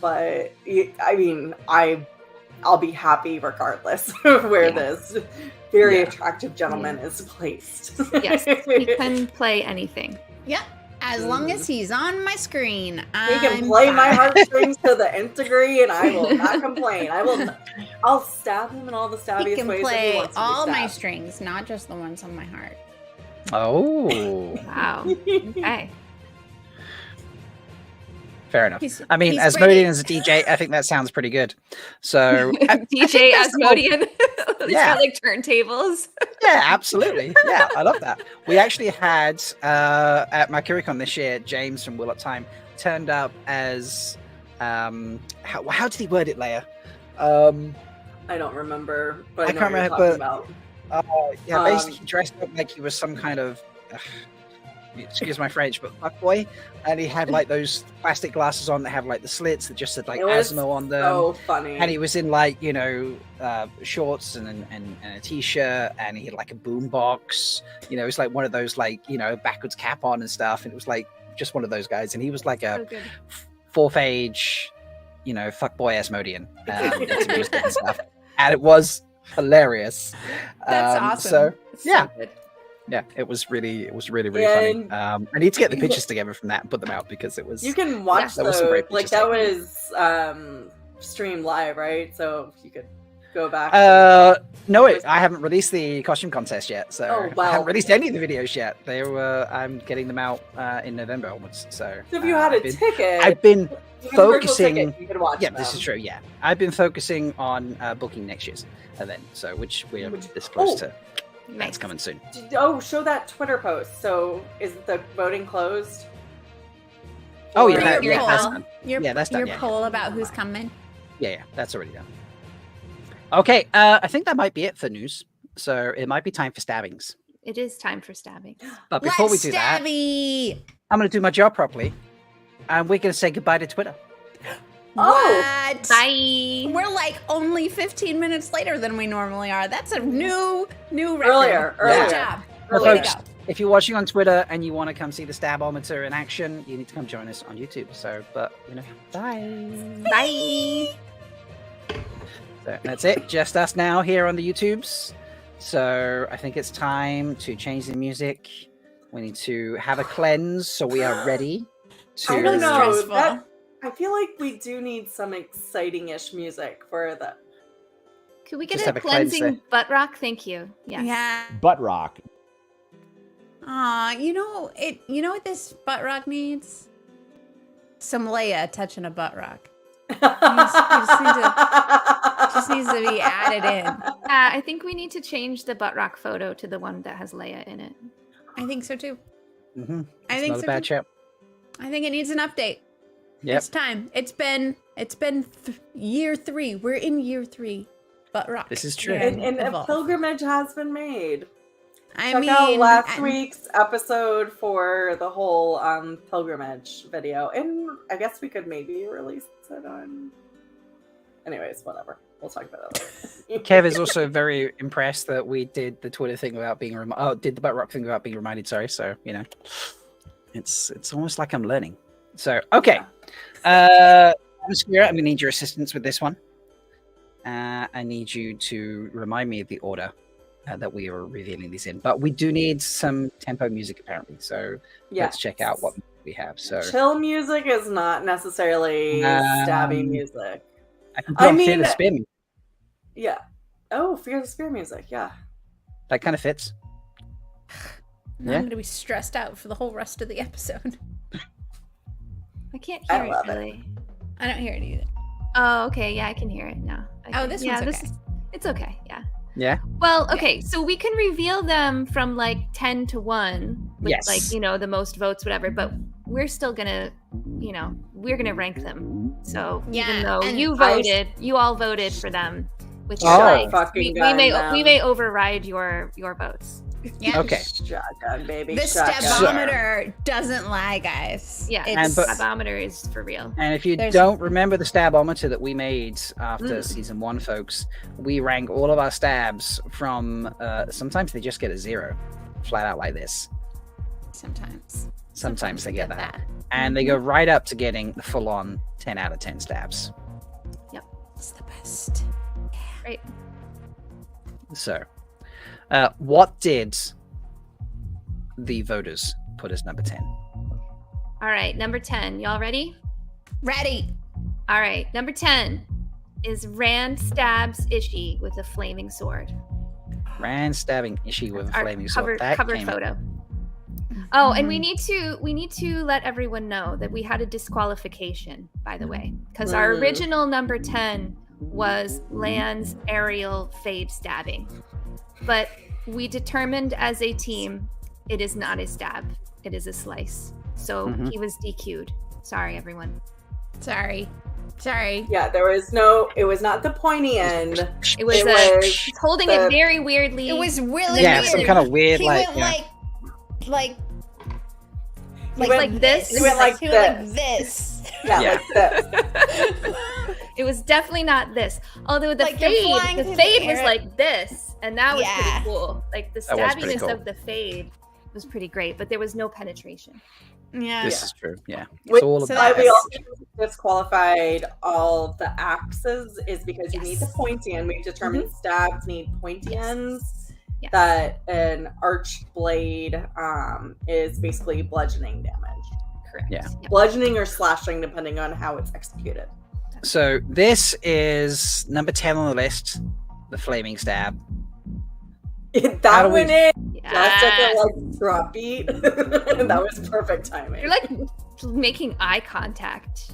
But I mean, I'll be happy regardless of where this very attractive gentleman is placed. Yes, he can play anything. Yep. As long as he's on my screen, he can play my heartstrings to the nth degree, and I will not complain. I'll stab him in all the stabbiest ways. He can play all my strings, not just the ones on my heart. Oh, wow. Okay. Fair enough. I mean, Asmodean as a DJ, I think that sounds pretty good. So DJ Asmodean. He's got like turntables. Yeah, absolutely. Yeah, I love that. We actually had at Malkier this year, James from Will Up Time turned up as how did he word it, Leigh-A? I don't remember, but I can't remember. Basically he dressed up like he was some kind of excuse my French, but fuckboy, and he had like those plastic glasses on that have like the slits that just said like Asmo on them. So funny. And he was in like shorts and a t-shirt, and he had like a boom box. It was like one of those like backwards cap on and stuff. And it was like just one of those guys, and he was like a fourth age, fuckboy Asmodean into music and stuff, and it was hilarious. That's awesome. So yeah. Yeah, it was really funny. I need to get the pictures together from that and put them out because it was. You can watch those. That was streamed live, right? So you could go back. No, I haven't released the costume contest yet, so I haven't released any of the videos yet. I'm getting them out in November onwards. So if you had a ticket, I've been focusing. You could watch them. This is true. Yeah, I've been focusing on booking next year's event, so which we're this close to. That's coming soon. Show that Twitter post. So is the voting closed? Oh yeah, that's done. That's done. Your poll about who's coming. Yeah, that's already done. Okay, I think that might be it for news. So it might be time for stabbings. It is time for stabbings. But before we do that, I'm going to do my job properly, and we're going to say goodbye to Twitter. What? Bye. We're like only 15 minutes later than we normally are. That's a new record. Earlier. Good job. Folks, if you're watching on Twitter and you want to come see the Stabometer in action, you need to come join us on YouTube. So, bye. Bye. So that's it. Just us now here on the YouTubes. So I think it's time to change the music. We need to have a cleanse so we are ready to. I don't know. I feel like we do need some exciting-ish music for the. Could we get a cleansing butt rock? Thank you. Yes. Yeah. Butt rock. You know what this butt rock needs? Some Leigh-A touching a butt rock. Just needs to be added in. I think we need to change the butt rock photo to the one that has Leigh-A in it. I think so too. Mm-hmm. I think so bad too. I think it needs an update. Yep. It's time. It's been year 3. We're in year 3. Butt rock. This is true. And a pilgrimage has been made. Check out last week's episode for the whole pilgrimage video. And I guess we could maybe release it on. Anyways, whatever. We'll talk about that later. Kev is also very impressed that we did the Twitter thing without being did the butt rock thing without being reminded. Sorry. So it's almost like I'm learning. So okay, Spirit, I'm gonna need your assistance with this one. I need you to remind me of the order that we are revealing these in. But we do need some tempo music apparently. So let's check out what we have. So chill music is not necessarily stabby music. I mean, Fear the Spear music. Yeah. Oh, Fear the Spear music. Yeah. That kind of fits. I'm going to be stressed out for the whole rest of the episode. I can't hear it really. I don't hear it either. Oh, okay. Yeah, I can hear it now. This one's okay. It's okay. Yeah. Yeah. Well, okay. So we can reveal them from like 10 to 1 with like, the most votes, whatever. But we're still gonna, we're gonna rank them. So even though you all voted for them with your likes, we may override your votes. Yeah. Okay. Shotgun, baby. The stabometer doesn't lie, guys. Yeah, the stabometer is for real. And if you don't remember the stabometer that we made after season 1, folks, we rank all of our stabs from. Sometimes they just get a 0, flat out like this. Sometimes they get that, and they go right up to getting the full-on 10 out of 10 stabs. Yep, it's the best. Right. So. What did the voters put as number 10? All right, number 10. Y'all ready? Ready. All right, number 10 is Rand stabs Ishii with a flaming sword. Rand stabbing Ishii with a flaming sword. Cover photo. Oh, and we need to let everyone know that we had a disqualification, by the way, because our original number 10 was Lan's aerial fade stabbing. But we determined as a team, it is not a stab. It is a slice. So he was DQ'd. Sorry, everyone. Sorry. Yeah, it was not the pointy end. It was holding it very weirdly. It was really weird. some kind of weird, he went like this. He went like this. Yeah, like this. It was definitely not this. Although the fade was like this. And that was pretty cool. Like the stabbiness of the fade was pretty great, but there was no penetration. Yeah. This is true. Yeah. It's all about we also disqualified all the axes is because you need the pointy end. We've determined stabs need pointy ends. Yes. That an arched blade is basically bludgeoning damage. Correct. Yeah. Bludgeoning or slashing depending on how it's executed. So this is number 10 on the list, the flaming stab. That went in just at the drop beat. That was perfect timing. You're like making eye contact.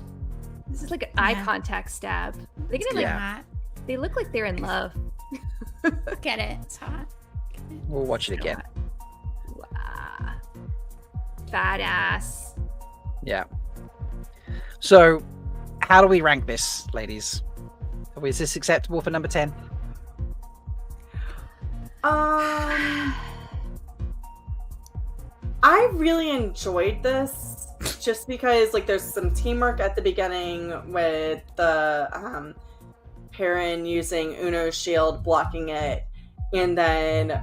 This is like an eye contact stab. They they look like they're in love. Get it? It's hot. We'll watch it again. Wow. Badass. Yeah. So, how do we rank this, ladies? Is this acceptable for number 10? I really enjoyed this just because there's some teamwork at the beginning with the Perrin using Uno's shield blocking it, and then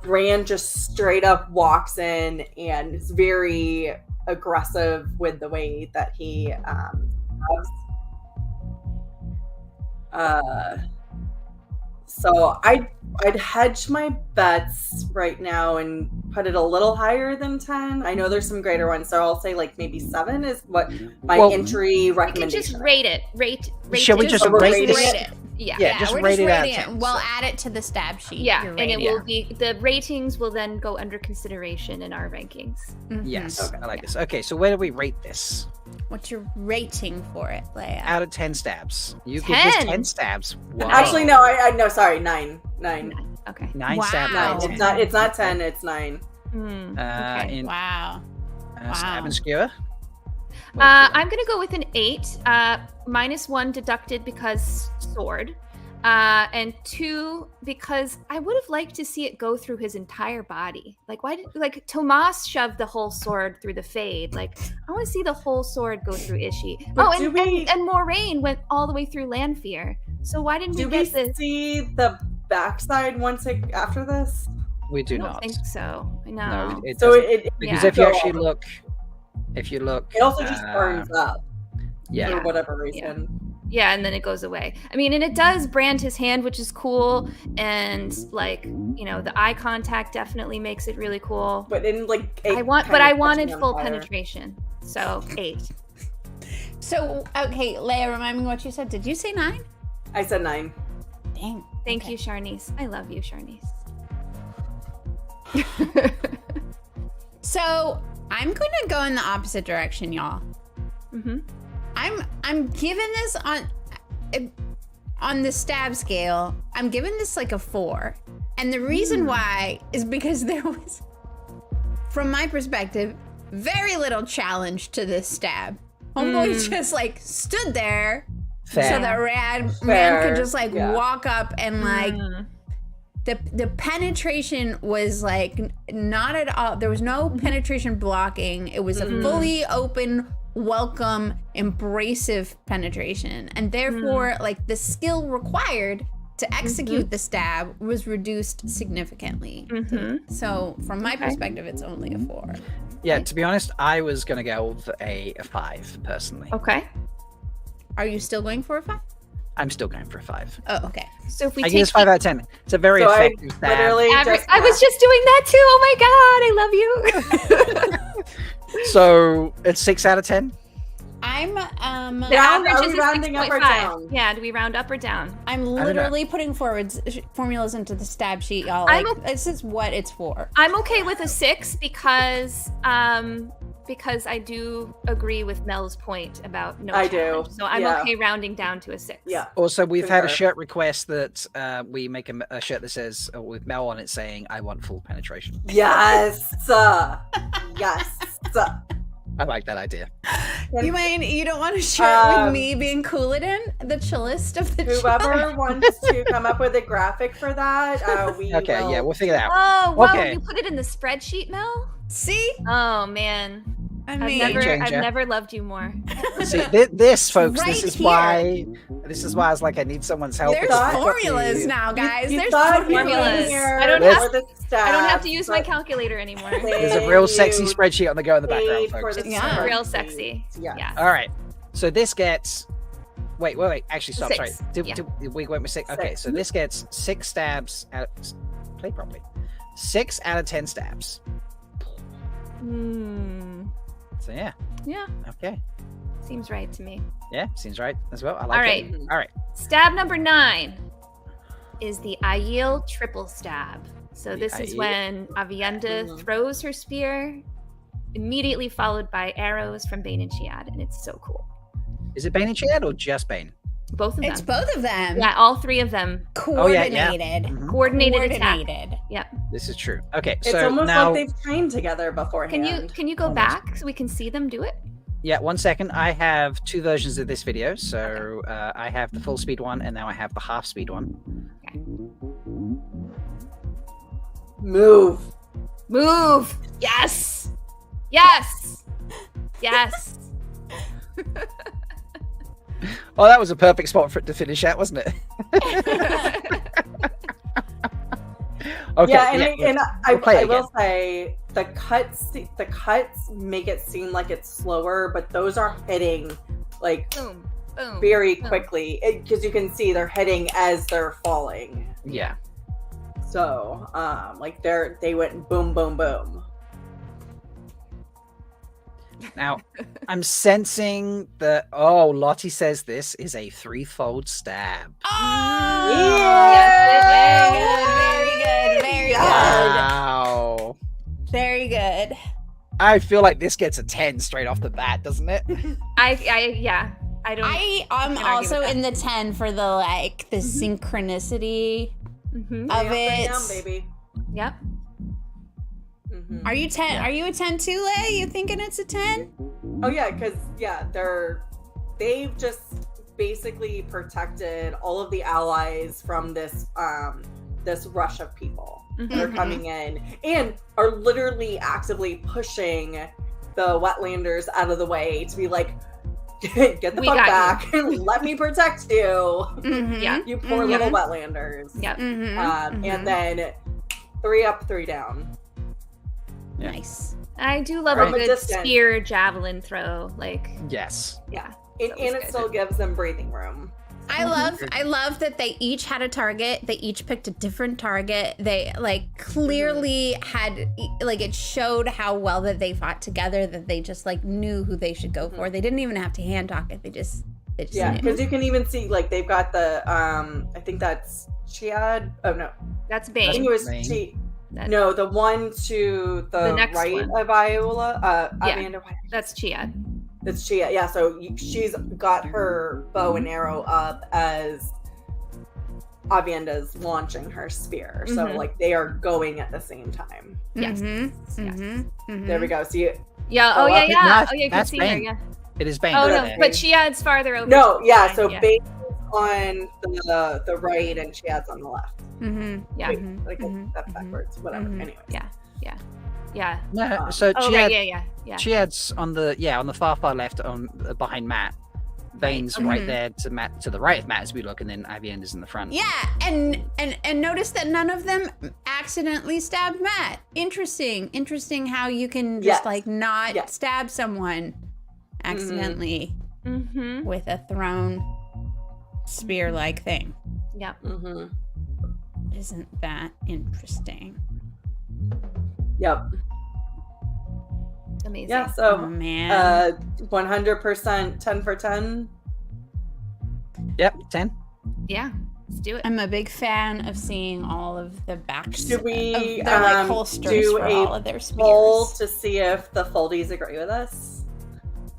Rand just straight up walks in and is very aggressive with the way that he so I'd hedge my bets right now and put it a little higher than 10. I know there's some greater ones, so I'll say maybe 7 is what my entry recommendation. We can just rate it. Rate Shall we just rate it? Yeah, just we're rate just it rating it. We'll add it to the stab sheet. Yeah, and it will be the ratings will then go under consideration in our rankings. Yes, I like this. Okay, so where do we rate this? What's your rating for it, Leigh-A? Out of 10 stabs. You give this 10 stabs. Wow. Actually, no. No, sorry, 9. Okay. 9 stabs. 9. It's not 10. It's 9. Okay. Wow. Stab and skewer. I'm gonna go with an 8. -1 deducted because sword, and 2 because I would have liked to see it go through his entire body. Why did Tomas shoved the whole sword through the fade? I want to see the whole sword go through Ishii. And Moraine went all the way through Lanfear. So why didn't we get this? See the backside after this? We do not. not think so. No. Because if you actually look, it also just burns up. Yeah. For whatever reason. Yeah, and then it goes away. I mean, and it does brand his hand, which is cool, and like, you know, the eye contact definitely makes it really cool. But in like, I wanted full penetration, so 8. So okay, Leigh-A, remind me what you said. Did you say 9? I said 9. Dang. Thank you, Sharnice. I love you, Sharnice. So I'm gonna go in the opposite direction, y'all. Mm-hmm. I'm giving this on the stab scale. I'm giving this like a 4, and the reason why is because there was, from my perspective, very little challenge to this stab. Homeboy just like stood there, so that rad man could just like walk up and like. The penetration was like not at all. There was no penetration blocking. It was a fully open, welcome, embracive penetration, and therefore, like the skill required to execute the stab was reduced significantly. So, from my perspective, it's only a 4. Yeah, to be honest, I was gonna go with a 5 personally. Okay. Are you still going for a 5? I'm still going for a 5. Oh, okay. So if we I give this 5 out of 10. It's a very effective stab. I was just doing that too. Oh my god, I love you. So it's 6 out of 10. I'm the average is rounding up or 6.5. down? Yeah, do we round up or down? I'm literally putting formulas into the stab sheet, y'all. I'm Like, this is what it's for. I'm okay with a 6 because I do agree with Mel's point about no challenge. So I'm okay rounding down to a 6. Yeah. Also, we've had a shirt request that we make a shirt that says with Mel on it saying, "I want full penetration." Yes. Yes. I like that idea. You mean you don't want a shirt with me being Cooladin, the chillest of the whoever wants to come up with a graphic for that, we'll figure it out. Oh, wow, okay. you put it in the spreadsheet, Mel? See? Oh man. I mean, I've never loved you more. See, this folks, Right this is here. why I was like, I need someone's help. There's formulas now, guys. There's formulas. I don't have to use my calculator anymore. There's a real sexy spreadsheet on the go in the background, folks. Yeah, real sexy. Yeah. All right. So this gets. Wait. Actually, stop. 6. Sorry. We went with 6. Okay, so this gets 6 stabs. Play properly. 6 out of 10 stabs. So yeah. Yeah. Okay. Seems right to me. Yeah, seems right as well. I like it. All right. Stab number 9 is the Aiel triple stab. So this is when Avienda throws her spear, immediately followed by arrows from Bain&Chiad, and it's so cool. Is it Bain&Chiad or just Bain? Both of them. It's both of them. Yeah, all 3 of them. Coordinated. Coordinated attack. Yep. This is true. Okay, It's so almost now, like they've trained together beforehand. Can you go back so we can see them do it? Yeah, 1 second. I have 2 versions of this video. So I have the full speed one, and now I have the half speed one. Okay. Move. Yes. Oh, that was a perfect spot for it to finish at, wasn't it? Okay. Yeah, I will say the cuts make it seem like it's slower, but those are hitting like boom, very quickly because you can see they're hitting as they're falling. Yeah. So, like they went boom, boom, boom. Now, I'm sensing that. Oh, Lottie says this is a 3-fold stab. Oh, yeah! Very good. Wow. Very good. I feel like this gets a 10 straight off the bat, doesn't it? I'm also in the 10 for the the synchronicity of it. Down, baby. Yep. Are you 10? Are you a 10 too, Leigh? You thinking it's a 10? Oh yeah, because they've just basically protected all of the allies from this this rush of people that are coming in and are literally actively pushing the Wetlanders out of the way to be like, get the fuck back and let me protect you. Yeah. You poor little Wetlanders. Yep. And then 3 up, 3 down. Yeah. Nice. I do love From a a good distance. spear javelin throw. Yes. Yeah. And it still gives them breathing room. I love that they each had a target. They each picked a different target. They like clearly had like it showed how well that they fought together, that they just like knew who they should go for. They didn't even have to hand talk it. They just yeah, because you can even see like they've got the I think that's Chiad. Oh no, that's Bain. I think it was no, the one to the right one. Of Viola. Amanda, that's Chiad. It's Chiad. Yeah, so she's got her bow and arrow up as Avienda's launching her spear. So like they are going at the same time. Yes. There we go. See it. Yeah. Oh yeah. Yeah. Oh yeah. You can see her. Yeah. It is Bain. Oh no, but Chiad's farther over. No. Yeah. So Bain on the right and Chiad's on the left. Yeah. Wait, like that's backwards. Whatever. Anyways. Yeah. No, so Chiad, yeah. Chiad's on the far left, on behind Matt. Bain's right there to the right of Matt as we look, and then Avienda's in the front. Yeah, and notice that none of them accidentally stabbed Matt. Interesting how you can just like not stab someone accidentally with a thrown spear-like thing. Yep. Isn't that interesting? Yep. Amazing. Yeah, so 100% 10 for 10. Yep, 10. Yeah, let's do it. I'm a big fan of seeing all of the backs Should we of their like holsters do for all of their spears. Poll to see if the Foldies agree with us?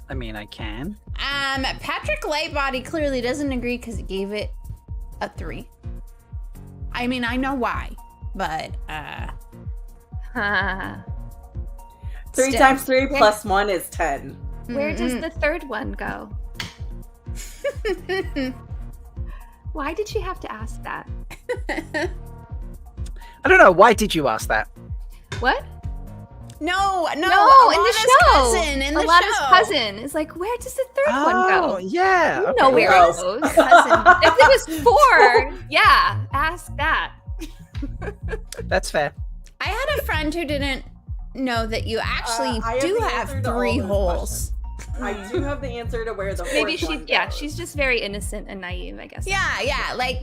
I mean, I can. Patrick Lightbody clearly doesn't agree because he gave it a 3. I mean, I know why, but 3 times 3 plus 1 is 10. Where does the third one go? Why did she have to ask that? I don't know. Why did you ask that? What? No, in the show. Cousin, in the Alana's show. cousin is like, where does the third one go? Oh, yeah. You know where it goes. Cousin. If it was 4, yeah, ask that. That's fair. I had a friend who didn't know that you actually do have 3 holes. I do have the answer to where the maybe fourth one goes. she's just very innocent and naive, I guess. Yeah, like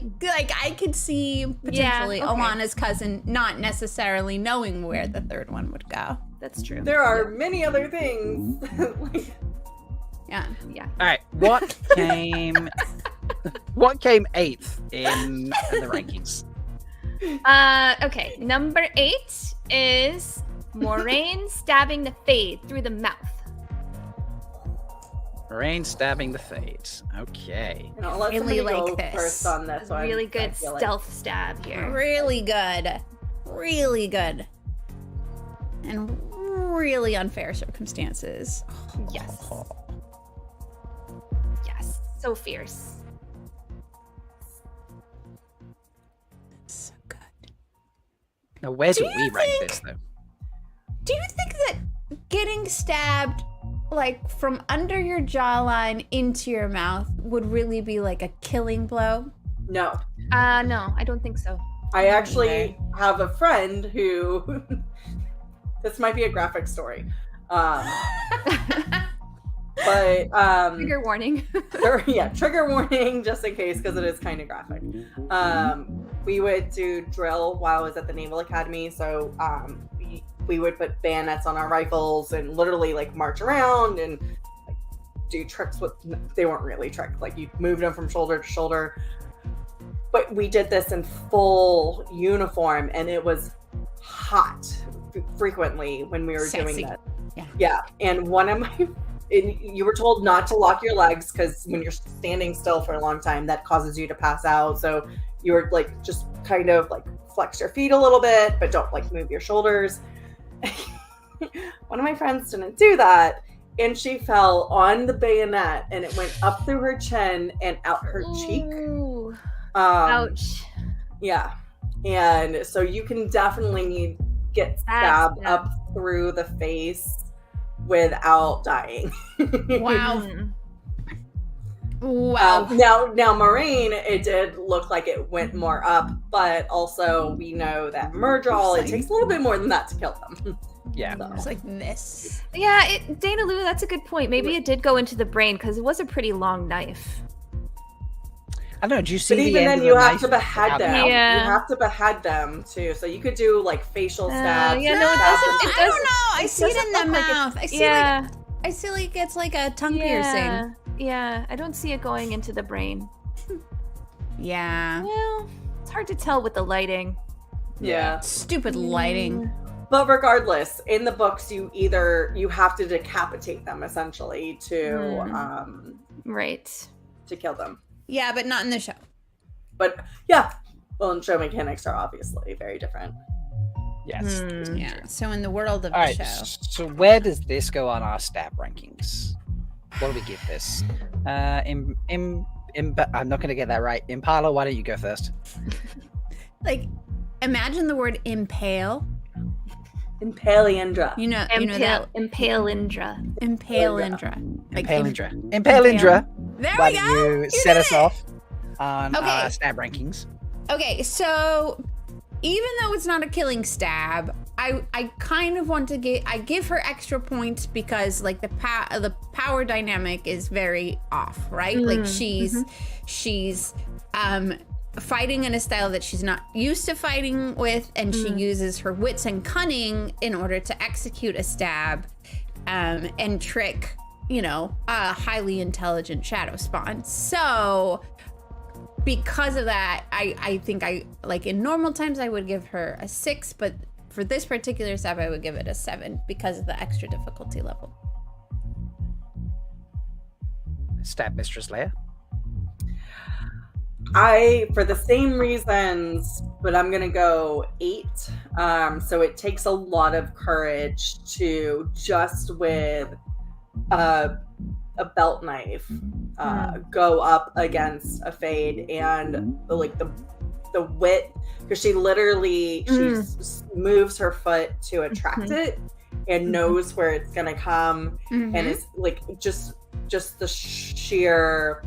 I could see potentially Alana's cousin not necessarily knowing where the third one would go. That's true. There are many other things. Yeah. All right, what came 8th in the rankings? Okay, number 8 is Moraine stabbing the Fade through the mouth. Moraine stabbing the Fades. Okay. I'll let really somebody like go this. first on this one. Really good stealth stab here. Really good. Really good. And really unfair circumstances. Yes. Yes. So fierce. So good. Now, where do we rank this, though? Do you think that getting stabbed like from under your jawline into your mouth would really be like a killing blow? No. No, I don't think so. I actually have a friend who this might be a graphic story. But trigger warning. Trigger warning just in case, because it is kind of graphic. We would do drill while I was at the Naval Academy, so we would put bayonets on our rifles and literally like march around and like do tricks with, they weren't really tricks, like you moved them from shoulder to shoulder. But we did this in full uniform and it was hot frequently when we were doing that. Yeah. And one of my, you were told not to lock your legs because when you're standing still for a long time, that causes you to pass out. So you were like, just kind of like flex your feet a little bit, but don't like move your shoulders. One of my friends didn't do that, and she fell on the bayonet, and it went up through her chin and out her cheek. Ouch. Yeah, and so you can definitely get stabbed up through the face without dying. Wow. Wow. Now, Moraine, it did look like it went more up, but also we know that Myrddraal, it takes a little bit more than that to kill them. Yeah. It's like this. Yeah, Dana Lou, that's a good point. Maybe it did go into the brain because it was a pretty long knife. I don't know. Do you see But the even end then, of you the have knife to behead them. Yeah. You have to behead them too. So you could do like facial stabs. yeah, no, it doesn't. I don't know. I see it in the mouth. I see like it's like a tongue piercing. Yeah, I don't see it going into the brain. Yeah. Well, it's hard to tell with the lighting. Yeah. Stupid lighting. But regardless, in the books, you have to decapitate them essentially to right to kill them. Yeah, but not in the show. But yeah, well, and show mechanics are obviously very different. Yes. Yeah. So in the world of All the right. show, So where does this go on our stab rankings? What do we give this? I'm not going to get that right. Impala, why don't you go first? like, imagine the word impale. Impalindra. You know that Impalindra. Impalindra. Like Impalindra. There Why we don't go. you set us off on our stab rankings? Okay, so even though it's not a killing stab, I kind of want to give her extra points because like the power dynamic is very off, right? Like she's fighting in a style that she's not used to fighting with, and she uses her wits and cunning in order to execute a stab and trick, a highly intelligent shadow spawn. So because of that, I think like in normal times I would give her a 6, but for this particular stab I would give it a 7 because of the extra difficulty level. Stab Mistress Leigh-A. For the same reasons, but I'm gonna go 8. So it takes a lot of courage to just with a belt knife go up against a fade, and the wit, because she literally she moves her foot to attract it and knows where it's gonna come, and it's like just the sheer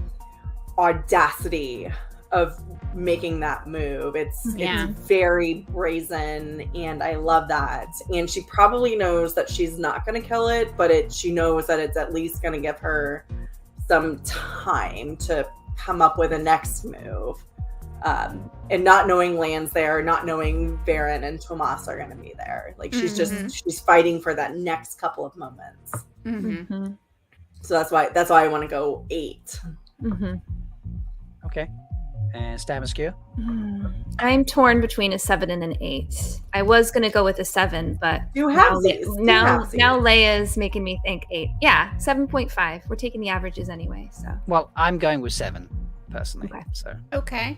audacity of making that move. It's very brazen, and I love that. And she probably knows that she's not going to kill it, but she knows that it's at least going to give her some time to come up with a next move. And not knowing Lan's there, not knowing Varen and Tomas are going to be there. Like she's fighting for that next couple of moments. So that's why I want to go 8. Okay. And stab and skewer? I'm torn between a 7 and an 8. I was going to go with a 7, but now Leia's making me think 8. Yeah, 7.5. We're taking the averages anyway, so. Well, I'm going with 7 personally. Okay. So. Okay.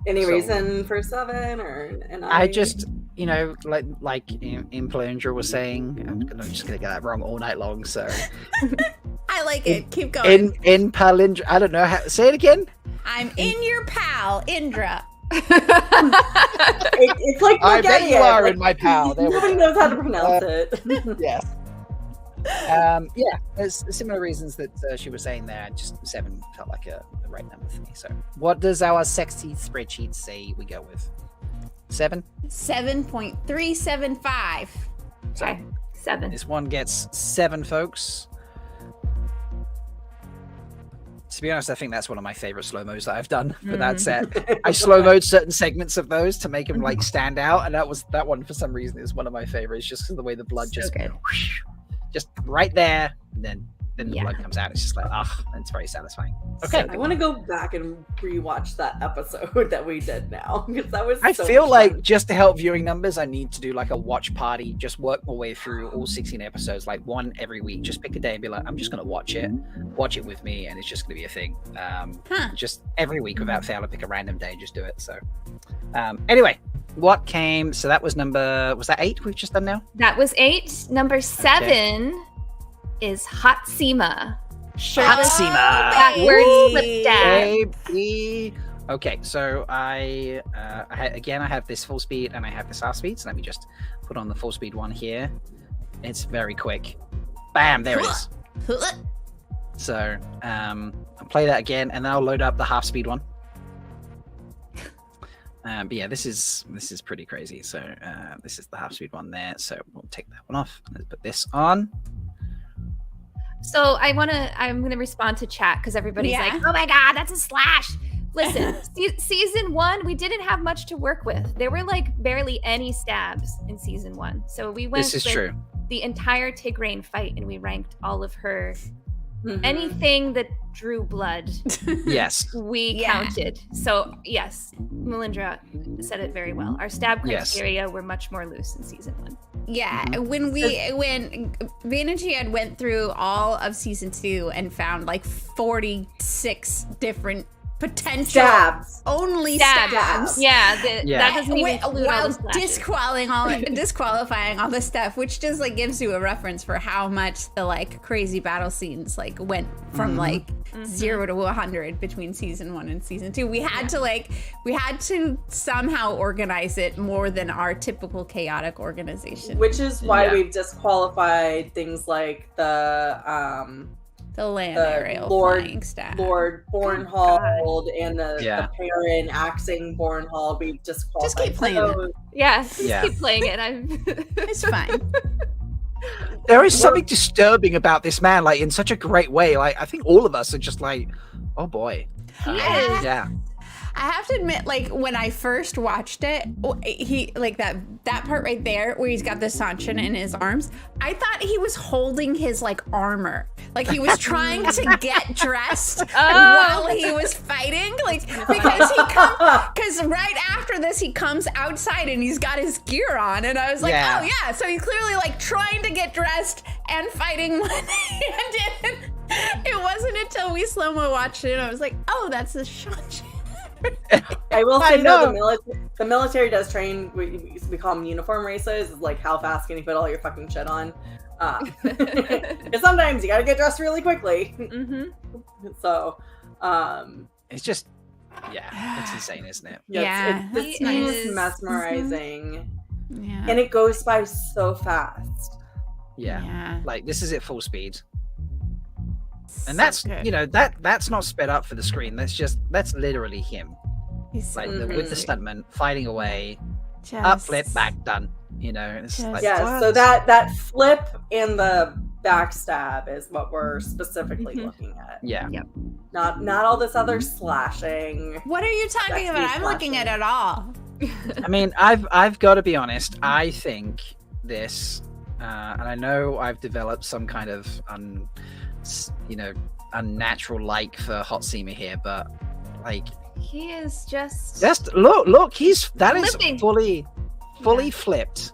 Any reason for 7 or an I just, like Impalindra was saying, I'm just gonna get that wrong all night long. So I like it. Keep going. Impalindra. I don't know say it again. I'm in your pal, Indra. It's like I bet you are in my pal. Nobody knows how to pronounce it. Yes. There's similar reasons that she was saying there. Just 7 felt like the right number for me. So, what does our sexy spreadsheet say we go with? 7? 7.375. Okay, 7. This one gets 7, folks. To be honest, I think that's one of my favorite slow-mos that I've done for that set. I slow-mode certain segments of those to make them like stand out, and that one for some reason is one of my favorites, just because of the way the blood just right there, and then the blood comes out. It's just like, it's very satisfying. Okay. I want to go back and rewatch that episode that we did now, because that was I feel like just to help viewing numbers, I need to do like a watch party, just work my way through all 16 episodes, like one every week. Just pick a day and be like, I'm just going to watch it with me, and it's just going to be a thing. Just every week without fail, I pick a random day and just do it. So anyway, what came? So that was was that 8 we've just done now? That was 8. Number 7 is Hot Seema. Hot Seema. That word slipped down. Baby. Okay, so I have this full speed and I have this half speed. So let me just put on the full speed one here. It's very quick. Bam, there it is. So I'll play that again, and then I'll load up the half speed one. But yeah, this is pretty crazy. So this is the half speed one there. So we'll take that one off. Let's put this on. So I'm gonna respond to chat because everybody's like, oh my god, that's a slash. Listen, season 1, we didn't have much to work with. There were like barely any stabs in season 1. So we went true. The entire Tigraine fight and we ranked all of her anything that drew blood. Yes. We counted. So yes, Melindhra said it very well. Our stab criteria were much more loose in season 1. Yeah, when Bain&Chiad went through all of season 2 and found like 46 different potential stabs. Yeah, that doesn't even include all the disqualifying all the stuff, which just like gives you a reference for how much the like crazy battle scenes like went from like 0 to 100 between season 1 and season 2. We had to somehow organize it more than our typical chaotic organization, which is why we've disqualified things like the land aerial flying staff, Lord Bornhold, and the Perrin axing Bornhold. We disqualified. Just keep playing it. Keep playing it. It's fine. There is something disturbing about this man, like in such a great way. Like I think all of us are just like, oh boy. Yeah. I have to admit, like when I first watched it, he like that part right there where he's got the Sanchin in his arms. I thought he was holding his like armor, like he was trying to get dressed while he was fighting, like because right after this he comes outside and he's got his gear on, and I was like, oh yeah, so he's clearly like trying to get dressed and fighting one hand. It wasn't until we slow-mo watched it and I was like, oh, that's the Sanchin. I will say though, the military does train. We call them uniform races. It's like how fast can you put all your fucking shit on? Because sometimes you gotta get dressed really quickly. So, it's just, it's insane, isn't it? It's mesmerizing, and it goes by so fast. Yeah, like this is at full speed. And that's that's not sped up for the screen. That's literally him. He's like with the stuntman fighting away, up flip, back, done. It's like, so that flip and the backstab is what we're specifically looking at. Not all this other slashing. What are you talking about? I'm looking at it all. I mean, I've got to be honest. I think this, and I know I've developed some kind of unnatural like for Hot Seamer here, but like he is just look is fully flipped.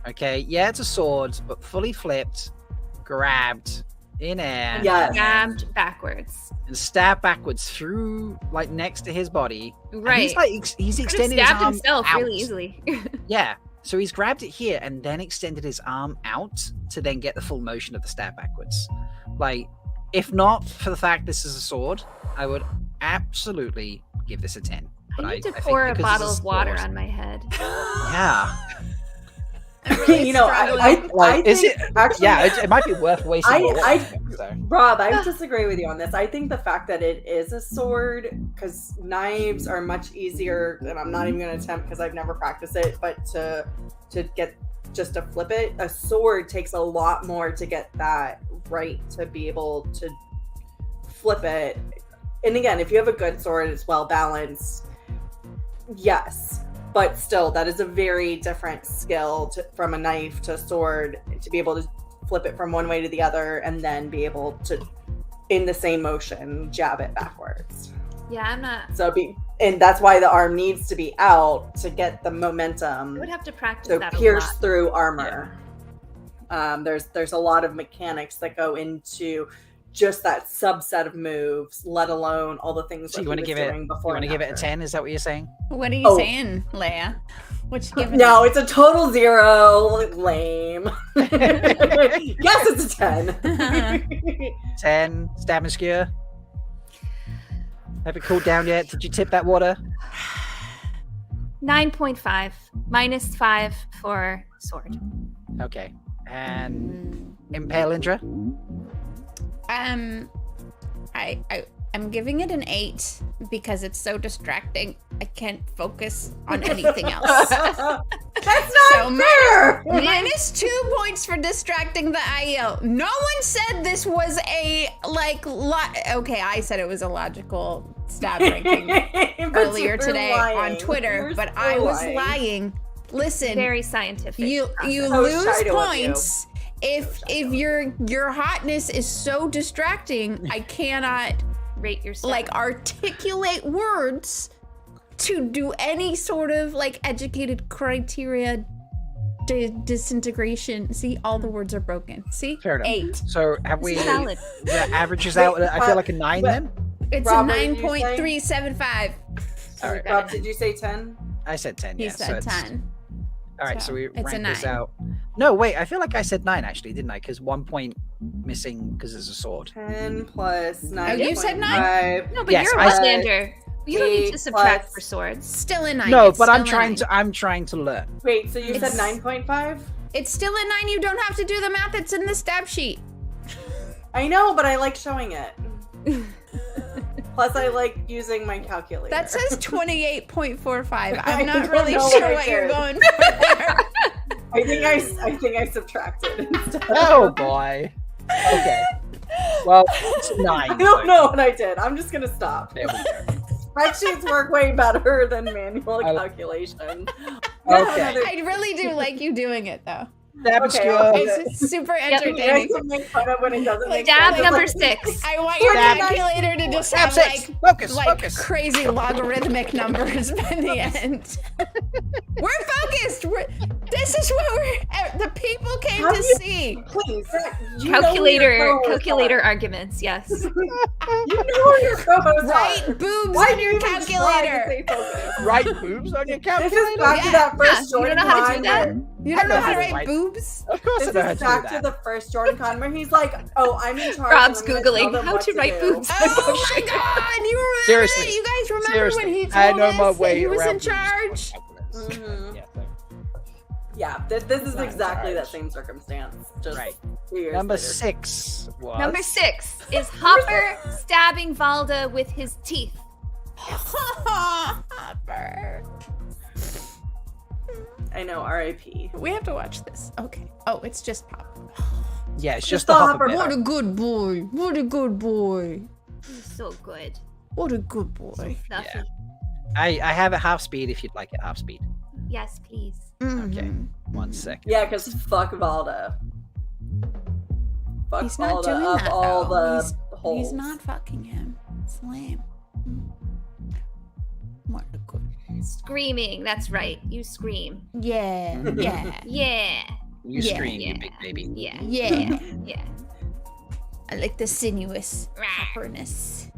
Okay, it's a sword, but fully flipped, grabbed in air, grabbed backwards and stabbed backwards through like next to his body. Right, he's extended his arm himself out. Really easily. So he's grabbed it here and then extended his arm out to then get the full motion of the stab backwards. Like, if not for the fact this is a sword, I would absolutely give this a 10. But I need to pour a bottle of water on my head. Yeah. Really I is think, it? Actually, it might be worth wasting. Rob, I disagree with you on this. I think the fact that it is a sword, because knives are much easier, and I'm not even going to attempt because I've never practiced it, but to get just to flip it, a sword takes a lot more to get that right, to be able to flip it. And again, if you have a good sword, it's well balanced, yes, but still that is a very different skill from a knife to a sword, to be able to flip it from one way to the other and then be able to, in the same motion, jab it backwards. I'm not and that's why the arm needs to be out to get the momentum. I would have to practice to that pierce a lot. Through armor. There's a lot of mechanics that go into just that subset of moves, let alone all the things so that you want to give it before. You want to give it a 10? Is that what you're saying? What are you saying, Leigh-A? What you giving? No, it's a total 0. Lame. Yes, it's a 10. 10. Stab and skewer. Have it cooled down yet? Did you tip that water? 9.5 minus 5 for sword. Okay. And Melindhra? I'm giving it an 8 because it's so distracting. I can't focus on anything else. That's not fair! Minus 2 points for distracting the IEL. No one said this was a, okay, I said it was a logical stab ranking earlier today on Twitter, but I was lying. Listen. Very scientific. You lose points if your hotness is so distracting, I cannot rate yourself. Like articulate words to do any sort of like educated criteria disintegration. See, all the words are broken. See? Fair enough. 8. So have we the averages out? I feel like a 9 then? It's Rob, a 9.375. All right. Rob, did you say 10? I said 10, He yeah. said so 10. All right, so we it's a rank this 9. out. No, wait, I feel like I said 9 actually, didn't I? Because 1 point missing because there's a sword. 10 plus 9. Oh, you said 9? No, but Yes, you're a Wetlander. You don't need to subtract plus- for swords. Still a 9. No, It's but I'm still a 9. trying to learn. Wait, so you said 9.5? It's still a 9. You don't have to do the math. It's in the stab sheet. I know, but I like showing it. Plus, I like using my calculator. That says 28.45. I I'm not don't really know sure what I what you're did. going for there. I think I subtracted instead. Oh boy. Okay. Well, it's 9. I don't know what I did. I'm just gonna stop. There we go. Spreadsheets work way better than manual calculation. Okay. I really do like you doing it though. Stab Okay, It's super You entertaining. guys can make fun of when it doesn't make Stab sense. number Like, 6. I want your Stab. calculator to just Stab have 6. Focus. crazy logarithmic numbers by the end. We're focused. This is what the people came How to do you- see. Please, you know who your Calculator co-hosts arguments, yes. are. You know who your co-hosts Right are. boobs Why on do your you even try to calculator. stay focused? Right boobs on your This calculator? is back to that first you don't Jordan know how to do Con that? where- You don't know how to Right. write boobs? Of course This I know how is to do back to that. the first Jordan Con where he's like, "Oh, I'm in charge." Rob's and I'm gonna tell Googling them how what to write do." boobs. Oh my god! You remember Seriously. that? You guys remember Seriously. when he told I know my us that way he was around in boobs. charge? Mhm. Yeah, Yeah, this is not in exactly that charge. same circumstance. Just Right. 2 years Number later. 6 was Number 6 is Hopper stabbing Valda with his teeth. Hopper. I know, R.I.P. We have to watch this. Okay. Oh, it's just Pop. Yeah, it's Just just the the hopper hopper bit. What a good boy. What a good boy. So good. What a good boy. Fluffy. Yeah. I have it half speed if you'd like it half speed. Yes, please. Okay. Mhm. 1 second. Yeah, because fuck Valda. Fuck He's not Valda doing up that, all though. the holes. He's not fucking him. It's lame. What a good. Screaming. That's right. You scream. Yeah. Yeah. Yeah. You Yeah. scream, you Yeah. big baby. Yeah. Yeah. Yeah. I like the sinuous Rawr. hopperness.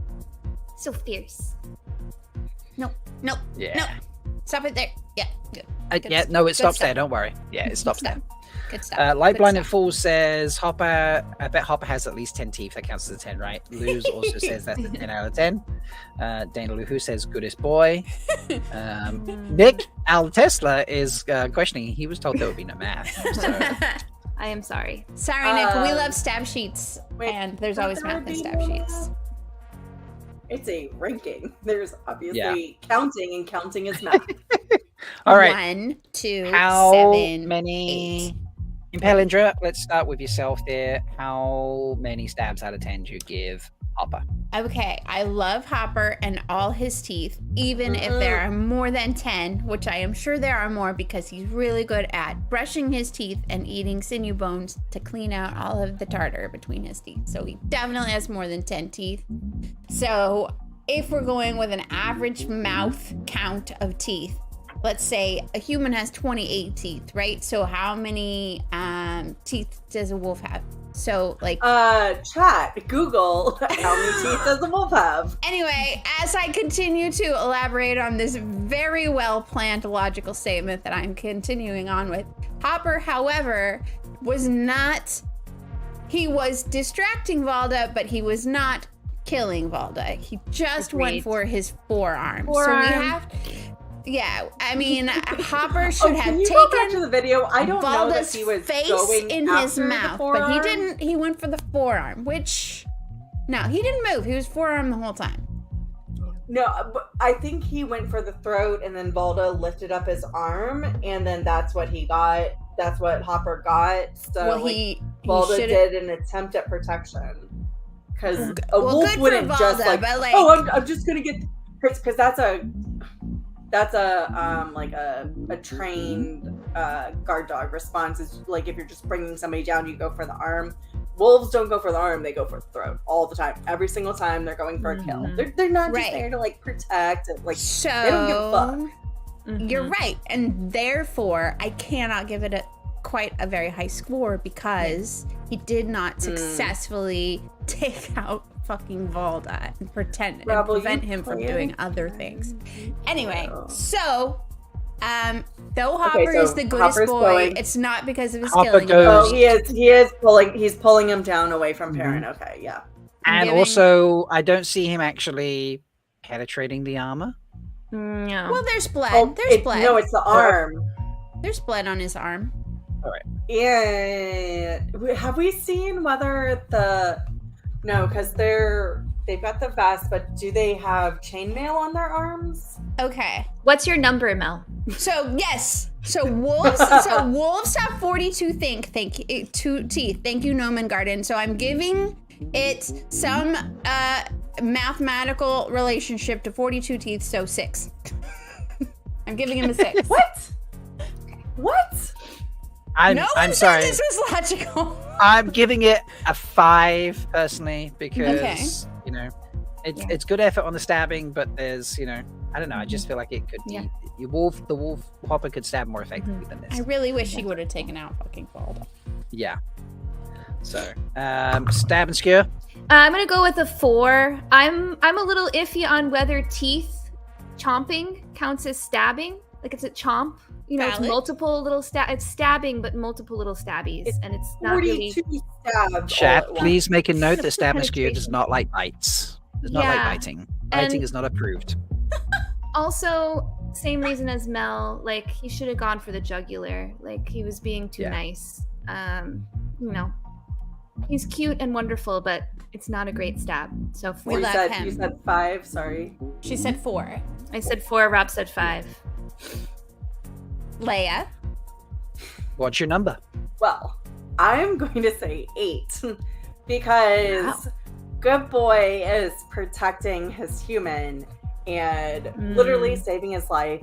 So fierce. Nope. Yeah. No. Stop it there. Yeah. Good. Good Yeah, stuff. no, it Good stops stuff. there. Don't worry. Yeah, it stops there. Good stuff. Light Good Blinded stuff. Fool says Hopper. I bet Hopper has at least 10 teeth. That counts as a 10, right? Luz also says that's a 10 out of 10. Dana Luhu says goodest boy. Nick Al Tesla is questioning. He was told there would be no math. So, I am sorry. Sorry, Nick. We love stab sheets, wait, and there's would always there math in be stab no sheets. It's a ranking. There's obviously Yeah. counting, and counting is math. all right. 1, 2, How 7, many? 8. In Melindhra, let's start with yourself there. How many stabs out of 10 do you give Hopper? Okay, I love Hopper and all his teeth, even if there are more than 10, which I am sure there are more because he's really good at brushing his teeth and eating sinew bones to clean out all of the tartar between his teeth. So he definitely has more than 10 teeth. So if we're going with an average mouth count of teeth, let's say a human has 28 teeth, right? So how many teeth does a wolf have? So like Chat, Google, how many teeth does a wolf have? anyway, as I continue to elaborate on this very well planned logical statement that I'm continuing on with, Hopper, however, was distracting Valda, but he was not killing Valda. He just went Agreed. for his forearm. So Forearm. we have, yeah, I mean, Hopper should have Can you go back to taken the video? I don't know that Valda's he was face going in his after the mouth, but he forearm. didn't. He went for the forearm, which no, he didn't move. He was forearm the whole time. No, but I think he went for the throat, and then Valda lifted up his arm, and then that's what he got. That's what Hopper got. So Well, Valda did an attempt at protection, because a wolf wouldn't just like, oh, I'm just gonna get, because that's a trained guard dog response. Is like if you're just bringing somebody down, you go for the arm. Wolves don't go for the arm; they go for the throat all the time. Every single time they're going for a kill. They're not just there to like protect. Like so, they don't give a fuck. You're right, and therefore I cannot give it quite a very high score because he did not successfully take out fucking Valda and prevent him from doing other things. Anyway, so though Hopper is the goodest boy, it's not because of his killing. Oh, he's pulling him down away from Perrin. Okay, yeah. And also, I don't see him actually penetrating the armor. No. Well, there's blood. Oh, there's blood. No, it's the arm. There's blood on his arm. All right. Yeah. Have we seen whether no, because they've got the vest, but do they have chainmail on their arms? Okay. What's your number, Mel? So yes. So wolves have 42 teeth. Thank you, Noman Garden. So I'm giving it some mathematical relationship to 42 teeth, so 6. I'm giving him a 6. What? I'm sorry. This was logical. I'm giving it a 5 personally because you know it's good effort on the stabbing, but there's I don't know. I just feel like it could be the wolf Hopper could stab more effectively than this. I really wish he would have taken out fucking Valda. Yeah. So stab and skewer. I'm gonna go with a 4. I'm a little iffy on whether teeth chomping counts as stabbing. Like it's a chomp. It's multiple little it's stabbing, but multiple little stabbies, and it's not really. Stabs. Chat, please make a note that stab and skewer does not like bites. Does not like biting. Biting is not approved. Also, same reason as Mel. Like he should have gone for the jugular. Like he was being too nice. He's cute and wonderful, but it's not a great stab. So 4. You said 5. Sorry. She said 4. I said 4. Rob said 5. Leigh-A. What's your number? Well, I'm going to say 8 because good boy is protecting his human and literally saving his life.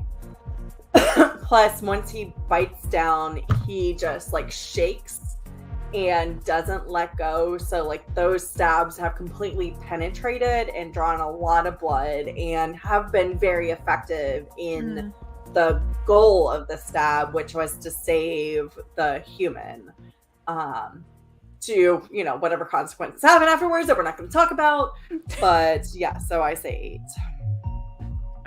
Plus, once he bites down, he just like shakes and doesn't let go. So like those stabs have completely penetrated and drawn a lot of blood and have been very effective in the goal of the stab, which was to save the human to whatever consequences happen afterwards that we're not going to talk about. But yeah, so I say 8.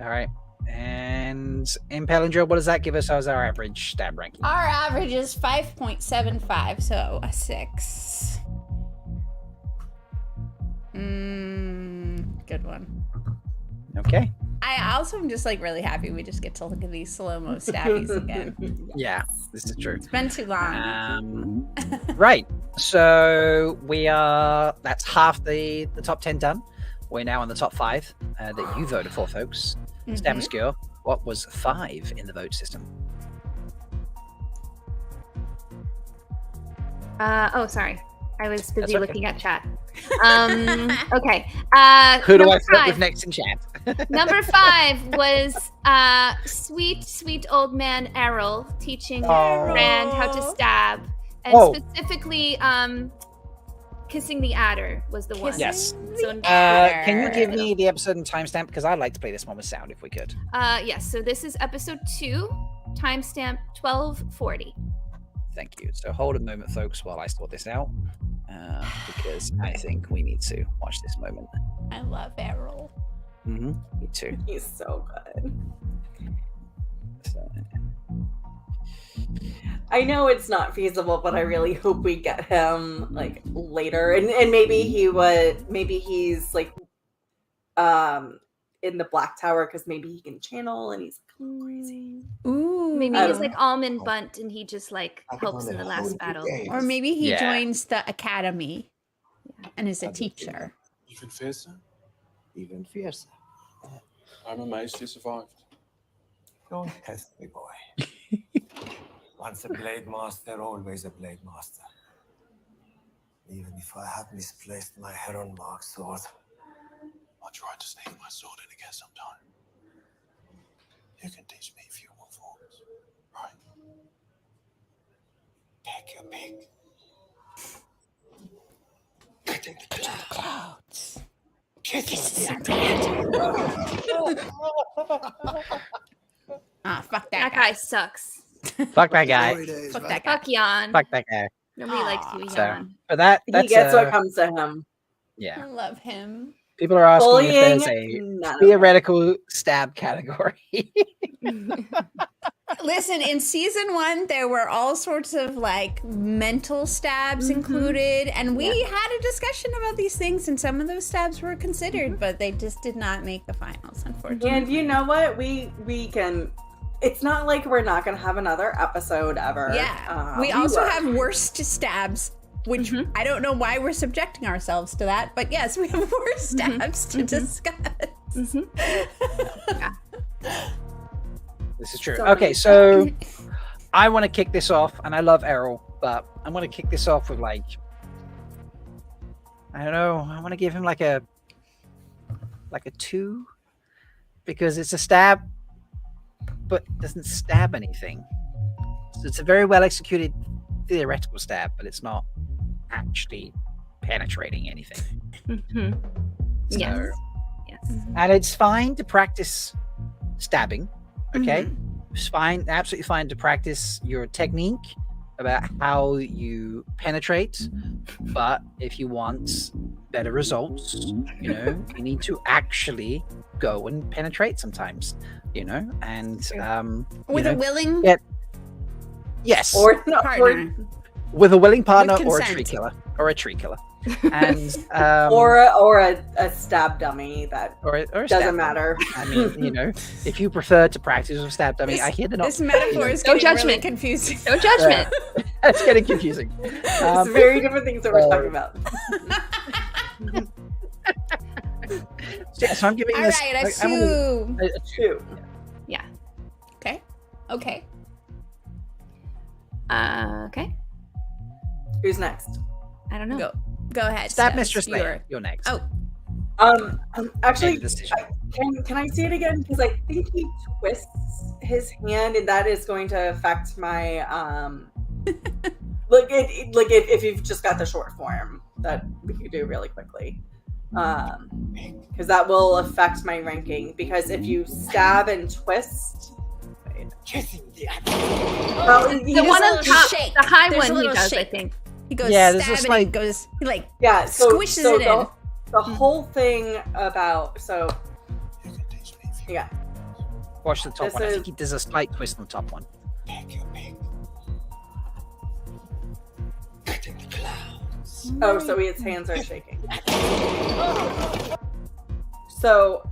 All right. And in Melindhra, what does that give us as our average stab ranking? Our average is 5.75, so a 6. Good one. Okay. I also am just like really happy we just get to look at these slow-mo stabbies again. Yeah, this is true. It's been too long. Right. So that's half the top 10 done. We're now on the top 5 that you voted for, folks. Stab and skewer. What was 5 in the vote system? Sorry. I was busy looking at chat. Okay. Who do I flip with next in chat? Number 5 was sweet old man Errol teaching Rand how to stab, and specifically kissing the adder was the one. Yes. So, can you give me the episode and timestamp, because I'd like to play this one with sound if we could. Yes. So this is episode 2, timestamp 12:40. Thank you. So hold a moment, folks, while I sort this out, because I think we need to watch this moment. I love Errol. Me too. He's so good. I know it's not feasible, but I really hope we get him like later, and maybe he's like in the Black Tower, because maybe he can channel and he's crazy. Ooh, maybe he's like Almond Bunt and he just like helps in the last battle, or maybe he joins the academy and is a teacher. Even fiercer. I'm amazed you survived. Don't test me, boy. Once a blade master, always a blade master. Even if I have misplaced my heron-marked sword. I'll try to sneak my sword in again sometime. You can teach me a few more forms, right? Take your pick. Cutting the clouds. Kissing Ah, fuck That guy sucks. Fuck that guy. Fuck that guy. Fuck Jan. Fuck that guy. Nobody likes you, Jan. For that, He that's gets what comes to him. Yeah. I love him. People are asking Bullying, if there's a none of theoretical stab category. Listen, in season 1, there were all sorts of like mental stabs included, and we had a discussion about these things, and some of those stabs were considered, but they just did not make the finals, unfortunately. And you know what? We can. It's not like we're not going to have another episode ever. Yeah. We also have worst stabs, which I don't know why we're subjecting ourselves to that, but yes, we have worst stabs to discuss. Yeah. This is true. Okay, so I want to kick this off, and I love Errol, but I want to kick this off with like, I don't know, I want to give him like a 2, because it's a stab, but doesn't stab anything. So it's a very well executed theoretical stab, but it's not actually penetrating anything. Yes. And it's fine to practice stabbing. Okay, it's fine, absolutely fine to practice your technique about how you penetrate, but if you want better results, you know, you need to actually go and penetrate sometimes, you know, and with a willing yes, or partner, with a willing partner With or a consent. tree killer, and or a stab dummy that or a doesn't stab matter. dummy. I mean, you know, if you prefer to practice with stab dummy, I hear they're not. This metaphor is No getting really judgment. confusing. No judgment. It's getting confusing. It's very different things that we're talking about. Yeah, so I'm giving All this. right, I'm gonna- a 2. Yeah. Okay. Okay. Okay. Who's next? I don't know. Go ahead. Stab Steph. Mistress Leigh-A, you're next. Oh. Actually, Make a decision. can I see it again? Because I think he twists his hand, and that is going to affect my if you've just got the short form that we could do really quickly, because that will affect my ranking. Because if you stab and twist. Well, The one on top, shake. the high There's a one he little does, shake. I think. He goes Yeah, there's stab just and like- he goes he like squishes it in. The whole thing about yeah. Watch the top This one. I is- think there's a slight twist on the top one. Oh, so his hands are shaking. So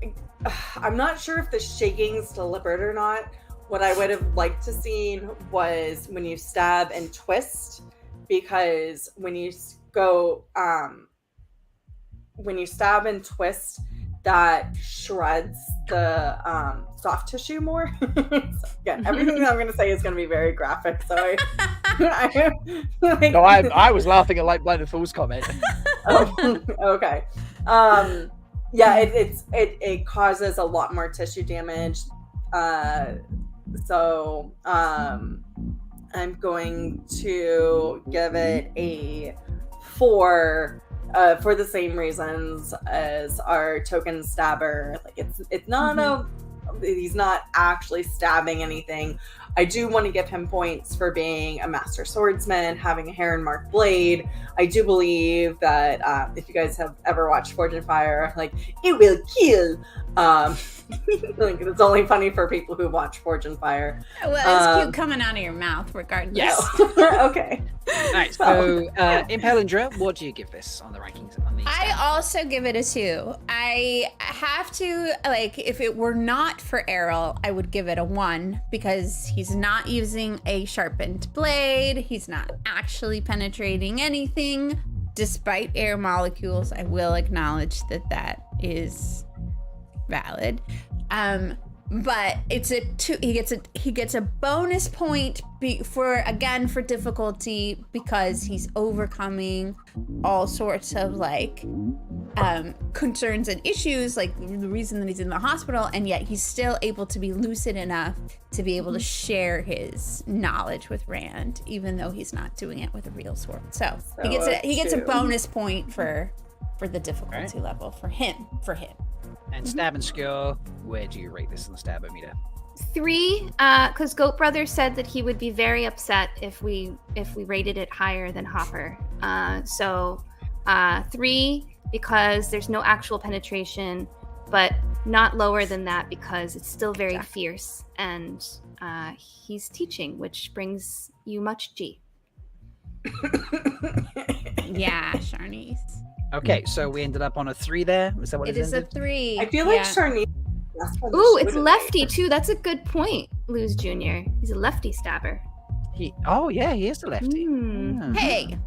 I'm not sure if the shaking's deliberate or not. What I would have liked to seen was when you stab and twist, because when you go when you stab and twist, that shreds the soft tissue more. So, again, everything that I'm going to say is going to be very graphic. So No, I was laughing at like Blinded Fool's comment. Oh, okay. Yeah, it causes a lot more tissue damage. So I'm going to give it a 4 for the same reasons as our token stabber. Like it's not he's not actually stabbing anything. I do want to give him points for being a master swordsman, having a heron marked blade. I do believe that if you guys have ever watched Forge and Fire, like, it will kill. Like, it's only funny for people who watch Forge and Fire. Well, it's cute coming out of your mouth, regardless. Yes. Okay. Nice. So, in Melindhra, what do you give this on the rankings? On the I also give it a 2. I have to, like, if it were not for Errol, I would give it a 1, because he's not using a sharpened blade. He's not actually penetrating anything. Despite air molecules, I will acknowledge that that is valid. But it's a 2. He gets a bonus point for difficulty because he's overcoming all sorts of like concerns and issues, like the reason that he's in the hospital, and yet he's still able to be lucid enough to be able to share his knowledge with Rand, even though he's not doing it with a real sword. So he gets a bonus point for the difficulty level for him. And stab and skewer, where do you rate this in the stab-o-meter? 3, because Goat Brother said that he would be very upset if we rated it higher than Hopper. So 3 because there's no actual penetration, but not lower than that because it's still very fierce, and he's teaching, which brings you much G. Yeah, Sharnice. Okay, so we ended up on a 3 there. Is that what it is? It is a 3. I feel like Sharnice. Ooh, it's lefty too. That's a good point, Luz Jr. He's a lefty stabber. He is a lefty. Hey,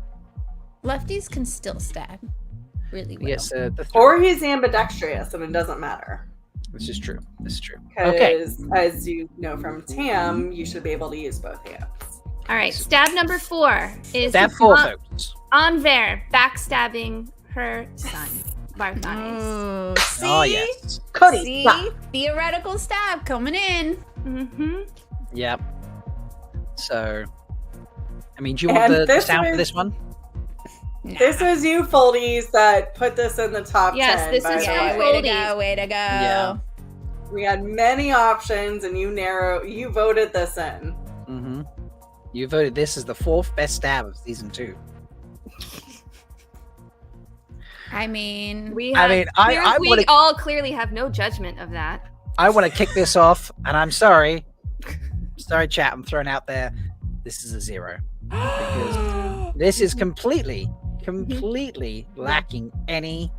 lefties can still stab really well. Yes, or he's ambidextrous, and it doesn't matter. This is true. Because, Okay. as you know from Tam, you should be able to use both hands. All right, stab number 4 is stab 4, folks. Anver backstabbing her son, Barthanes. See? Yes. Cody, See? stop. Theoretical stab coming in. Mm-hmm. Yep. So, I mean, do you want the sound for this one? Nah. This is you, Foldies, that put this in the top 10. Yes, this is by the you, Way to go. Yeah. We had many options, and you voted this in. Mm-hmm. You voted this as the 4th best stab of season 2. I mean, we all clearly have no judgment of that. I want to kick this off, and I'm sorry. Sorry, chat. I'm throwing out there. This is a 0 because this is completely lacking any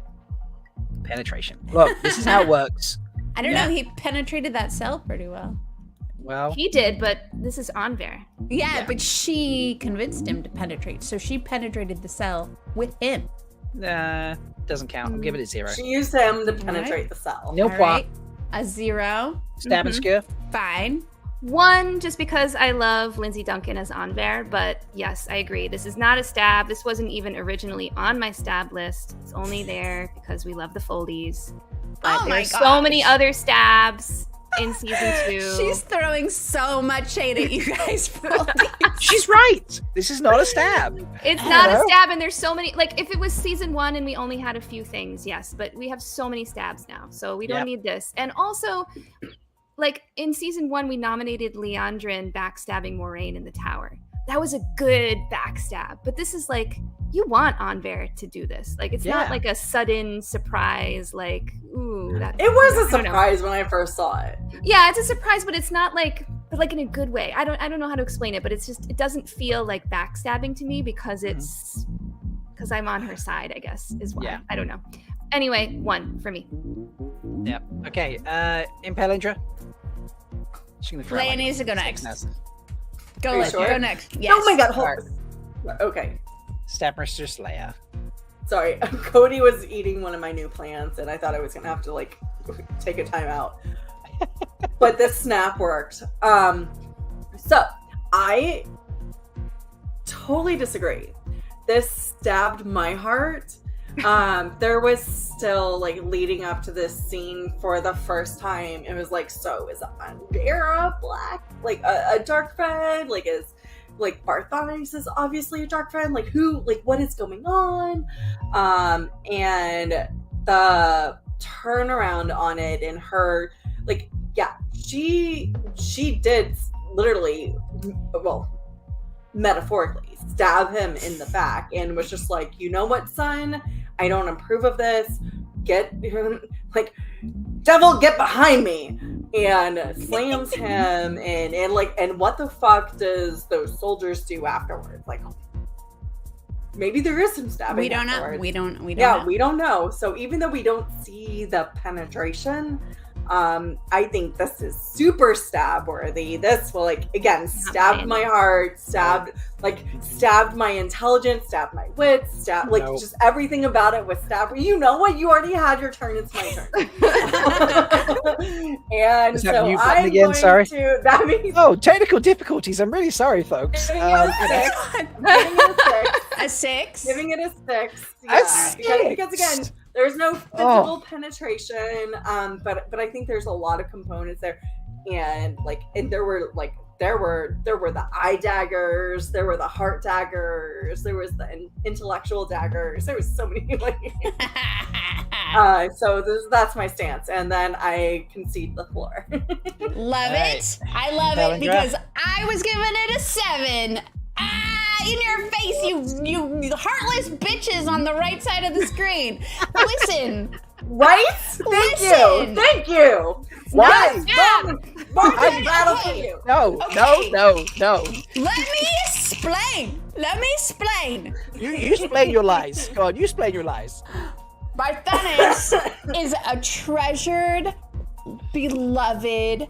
penetration. Look, this is how it works. I don't know. He penetrated that cell pretty well. Well, he did, but this is Anver. Yeah, but she convinced him to penetrate, so she penetrated the cell with him. Doesn't count. I'll give it a 0. She used him to penetrate the cell. No point. A 0. Stab and skewer. Fine. 1, just because I love Lindsay Duncan as Anver, but yes, I agree. This is not a stab. This wasn't even originally on my stab list. It's only there because we love the Foldies. But there's so many other stabs in season 2. She's throwing so much shade at you guys. She's right. This is not a stab. It's not a stab, and there's so many. Like, if it was season 1 and we only had a few things, yes, but we have so many stabs now, so we don't need this. And also, like, in season 1, we nominated Leandrin backstabbing Moraine in the tower. That was a good backstab, but this is like, you want Anver to do this. Like, it's not like a sudden surprise, like, ooh. It was a surprise when I first saw it. Yeah, it's a surprise, but it's not like, but like in a good way. I don't know how to explain it, but it's just, it doesn't feel like backstabbing to me because it's, because I'm on her side, I guess, is why. I don't know. Anyway, 1 for me. Yep. Okay. Melindhra. Leigh-A needs to go next. Go next. Yes. Oh my god, hold on. Okay. Stab Mistress Leigh-A. Sorry, Cody was eating one of my new plants, and I thought I was gonna have to like take a time out. But this snap worked. So I totally disagree. This stabbed my heart. There was still like leading up to this scene for the first time. It was like, so is Melindhra black, like a dark friend? Like, is like Barthanes is obviously a dark friend? Like, who? Like, what is going on? And the turnaround on it, and her, like, yeah, she did literally, well, metaphorically stab him in the back, and was just like, you know what, son? I don't approve of this. Get him, like, devil, get behind me, and slams him, and like, and what the fuck does those soldiers do afterwards? Like, maybe there is some stabbing. We don't know. We don't know. we don't know. So even though we don't see the penetration, I think this is super stab worthy. This will stab my heart, stabbed my intelligence, stabbed my wits, just everything about it was stabbed. You know what? You already had your turn. It's my turn. And Is that so mute button I'm again? going Sorry. that means Technical difficulties. I'm really sorry, folks. giving it a 6. Giving it a 6. A 6. Because again, there's no physical penetration, but I think there's a lot of components there, and there were the eye daggers, there were the heart daggers, there was the intellectual daggers, there was so many. That's my stance, and then I concede the floor. Love it. I love it because I was giving it a 7. In your face, you heartless bitches on the right side of the screen. Listen. Right? Thank you. Why? No. Let me explain. You explain your lies. Go on, you explain your lies. Barthanes is a treasured, beloved,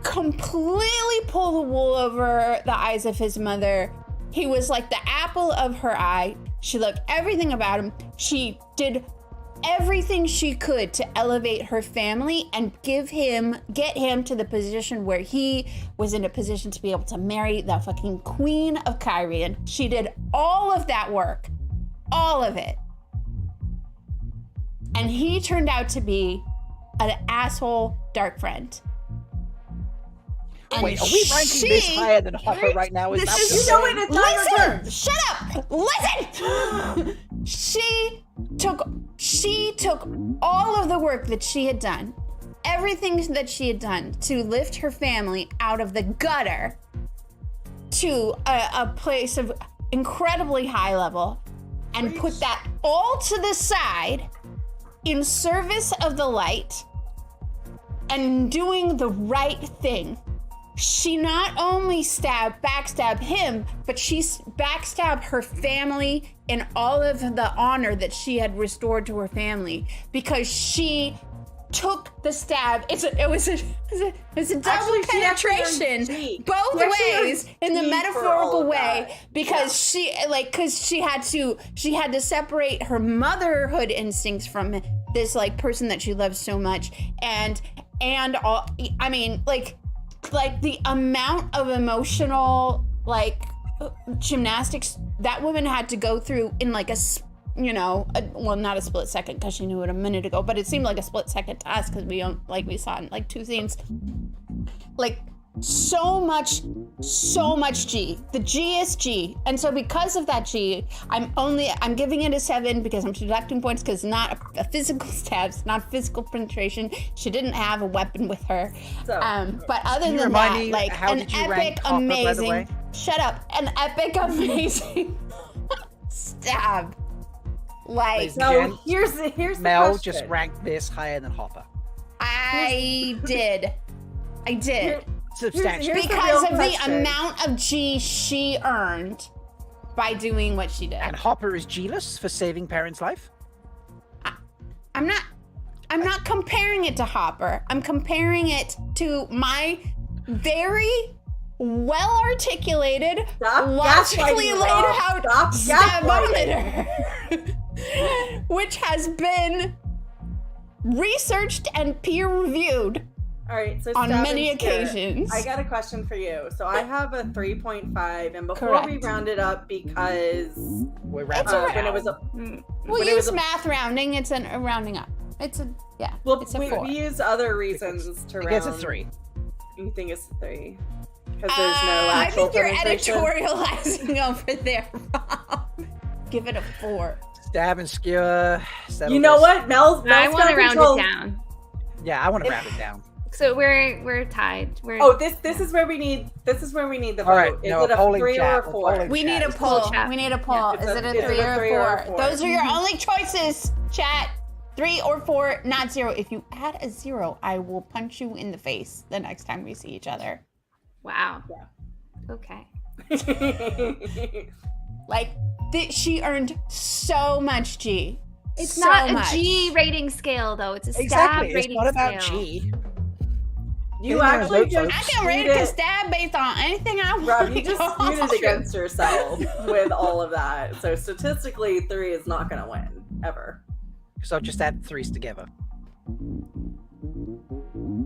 completely pull the wool over the eyes of his mother. He was like the apple of her eye. She loved everything about him. She did everything she could to elevate her family and get him to the position where he was in a position to be able to marry the fucking queen of Kyrian. She did all of that work. All of it. And he turned out to be an asshole dark friend. Wait, are we ranking this higher than Hopper right now? Is that what you're saying? Listen! Shut up! Listen! She took all of the work that she had done, everything that she had done to lift her family out of the gutter to a place of incredibly high level, and put that all to the side in service of the light and doing the right thing. She not only backstabbed him, but she backstabbed her family and all of the honor that she had restored to her family because she took the stab. It's a double penetration both ways in the metaphorical way because she had to separate her motherhood instincts from this person that she loves so much and all. I mean, like the amount of emotional gymnastics that woman had to go through in not a split second because she knew it a minute ago, but it seemed like a split second to us because we saw it in 2 scenes. So much G. The G is G. And so because of that G, I'm giving it a 7 because I'm deducting points because it's not a physical stab, it's not physical penetration. She didn't have a weapon with her. So, but other than that, an epic, amazing, shut up, an epic, amazing stab. So here's the Mel question. just ranked this higher than Hopper. I did. Substantially. Because of the amount of G she earned by doing what she did. And Hopper is G-less for saving Perrin's life? I'm not comparing it to Hopper. I'm comparing it to my very well-articulated, logically laid out stab-o-meter, which has been researched and peer-reviewed. All right, so on many occasions. I got a question for you. So I have a 3.5, and before we round it up, because we're rounding when it was we'll use math rounding. It's a rounding up. It's a it's a 4. We use other reasons to round. It's a 3. You think it's a 3? Because there's no actual I think you're penetration? Editorializing over there, Rob. Give it a 4. Stab and skewer. You know what, Mel's I want to round it down. Yeah, I want to round it down. So we're tied. This is where we need the vote. All right, is it a 3 or a 4? We need a poll. We need a poll. Is it a 3 or a 4? Those are your only choices, chat. 3 or 4, not 0. If you add a 0, I will punch you in the face the next time we see each other. Wow. Yeah. Okay. She earned so much G. It's so not much. a G rating scale, though. It's a stab Exactly. rating It's not about scale. G. You Get in there, actually vote, just folks. I can rate a stab based on anything I want. Rob, you just That's skewed true. against yourself with all of that. So statistically, 3 is not going to win ever. So I've just added 3s together.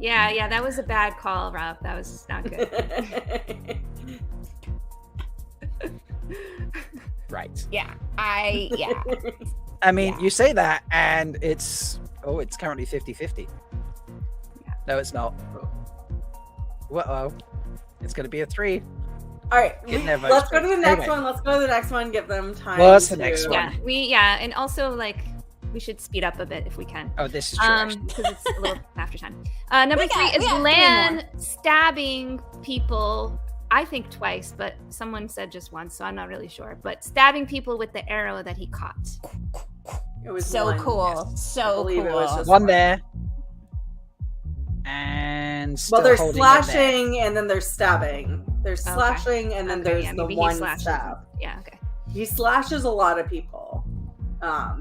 Yeah, that was a bad call, Rob. That was not good. Right. Yeah. Yeah. I mean, you say that, and it's currently 50-50. No, it's not. Uh-oh. It's going to be a 3. All right, let's go to the next one. Let's go to the next one. Give them time. What's the next one? Yeah, and also like we should speed up a bit if we can. Oh, this is true. Because it's a little after time. Number 3 is Lan stabbing people. I think twice, but someone said just once, so I'm not really sure. But stabbing people with the arrow that he caught. It was so one. cool. Yes. So I believe cool. it was just one there. And well, there's holding slashing and then there's stabbing. There's slashing and then there's the one stab. Yeah, okay. He slashes a lot of people.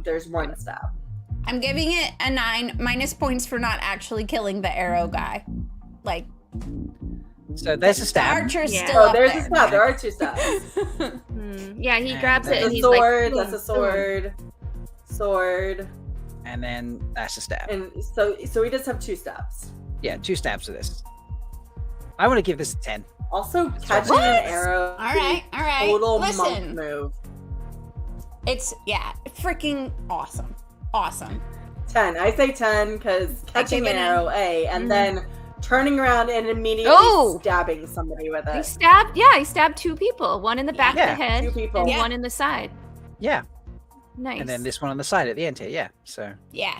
There's one stab. I'm giving it a 9 minus points for not actually killing the arrow guy. Like, so there's a stab. The archer's still Oh, up there's there. a stab. There are 2 stabs. Yeah, he grabs it That's and a he's sword. like, That's a sword. Sword. And then that's a stab. And so he does have 2 stabs. Yeah, 2 stabs to this. I want to give this a 10. Also, catching an arrow. All right. Total monk Listen, move. it's freaking awesome. Awesome. 10. I say 10 because catching an arrow, and then turning around and immediately stabbing somebody with it. He stabbed 2 people. One in the back of the head 2 people. and one in the side. Yeah. Nice. And then this one on the side at the end here. Yeah. So. Yeah.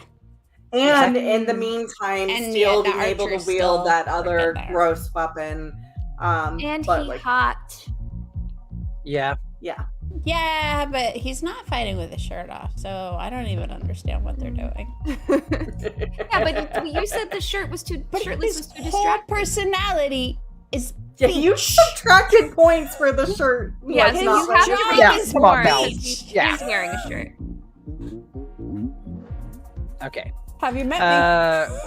And in the meantime, still being able to wield that other gross weapon. And but, he like, hot. Yeah. Yeah. Yeah, but he's not fighting with his shirt off, so I don't even understand what they're doing. Yeah, but you said the shirt was too shirtless was too Whole distracting. personality is Yeah, you subtracted points for the shirt. Yeah, Like, so not you have to like- make Yeah, his come on, more. Mel. He's Yeah. wearing a shirt. Okay. Have you met me?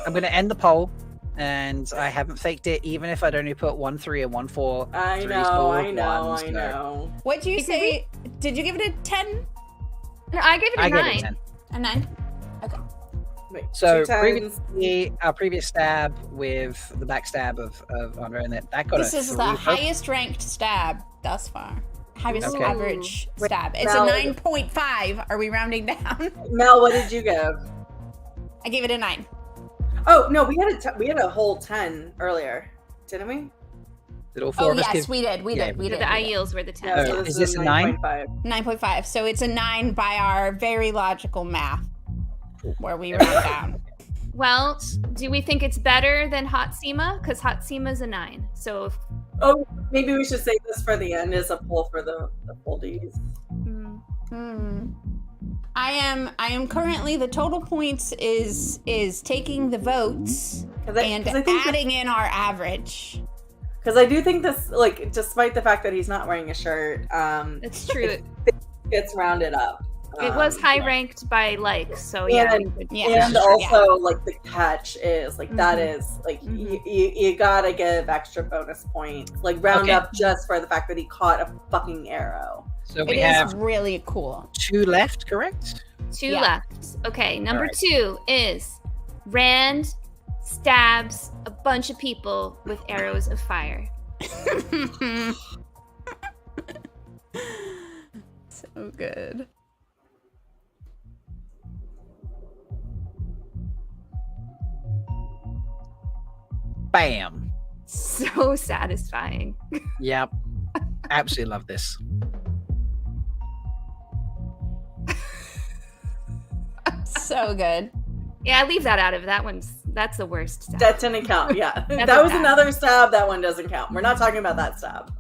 I'm going to end the poll, and I haven't faked it, even if I'd only put 1 3 and 1 4. I Three know, still I know, ones, I so- know. What'd you say? Did you give it a 10? No, I gave it a I 9. gave it a 10. A 9? Okay. Wait, So 2 tens. previously, our previous stab with the backstab of Andre, and that got This a is 3 the vote. highest ranked stab thus far. Highest Okay. average Wait, stab. It's Mel- a 9.5. Are we rounding down? Mel, what did you give? I gave it a 9. Oh no, we had a whole 10 earlier, didn't we? Did all 4 Oh, of us yes, give? we did. We Yeah, did. We The did. IELs were the 10. Yeah, Oh, so is this a 9? 9.5. 9.5. So it's a 9 by our very logical math where we round down. Well, do we think it's better than Hot Sema? Because Hot Sema's a 9. So if, Oh, maybe we should save this for the end as a poll for the foldies. I am currently, the total points is taking the votes and I think adding in our average. Because I do think this, like, despite the fact that he's not wearing a shirt, it's true. it gets rounded up. It was high ranked by likes, so and, yeah. and also like the catch is like that is like you gotta give extra bonus points, like round up just for the fact that he caught a fucking arrow. So we It have is really cool. 2 left, correct? 2 left. Okay, number 2 is Rand stabs a bunch of people with arrows of fire. So good. Bam. So satisfying. Yep. Absolutely love this. So good. Yeah, leave that out of it. That's the worst stab. That didn't count. Yeah, That's that was bad. another stab. That one doesn't count. We're not talking about that stab.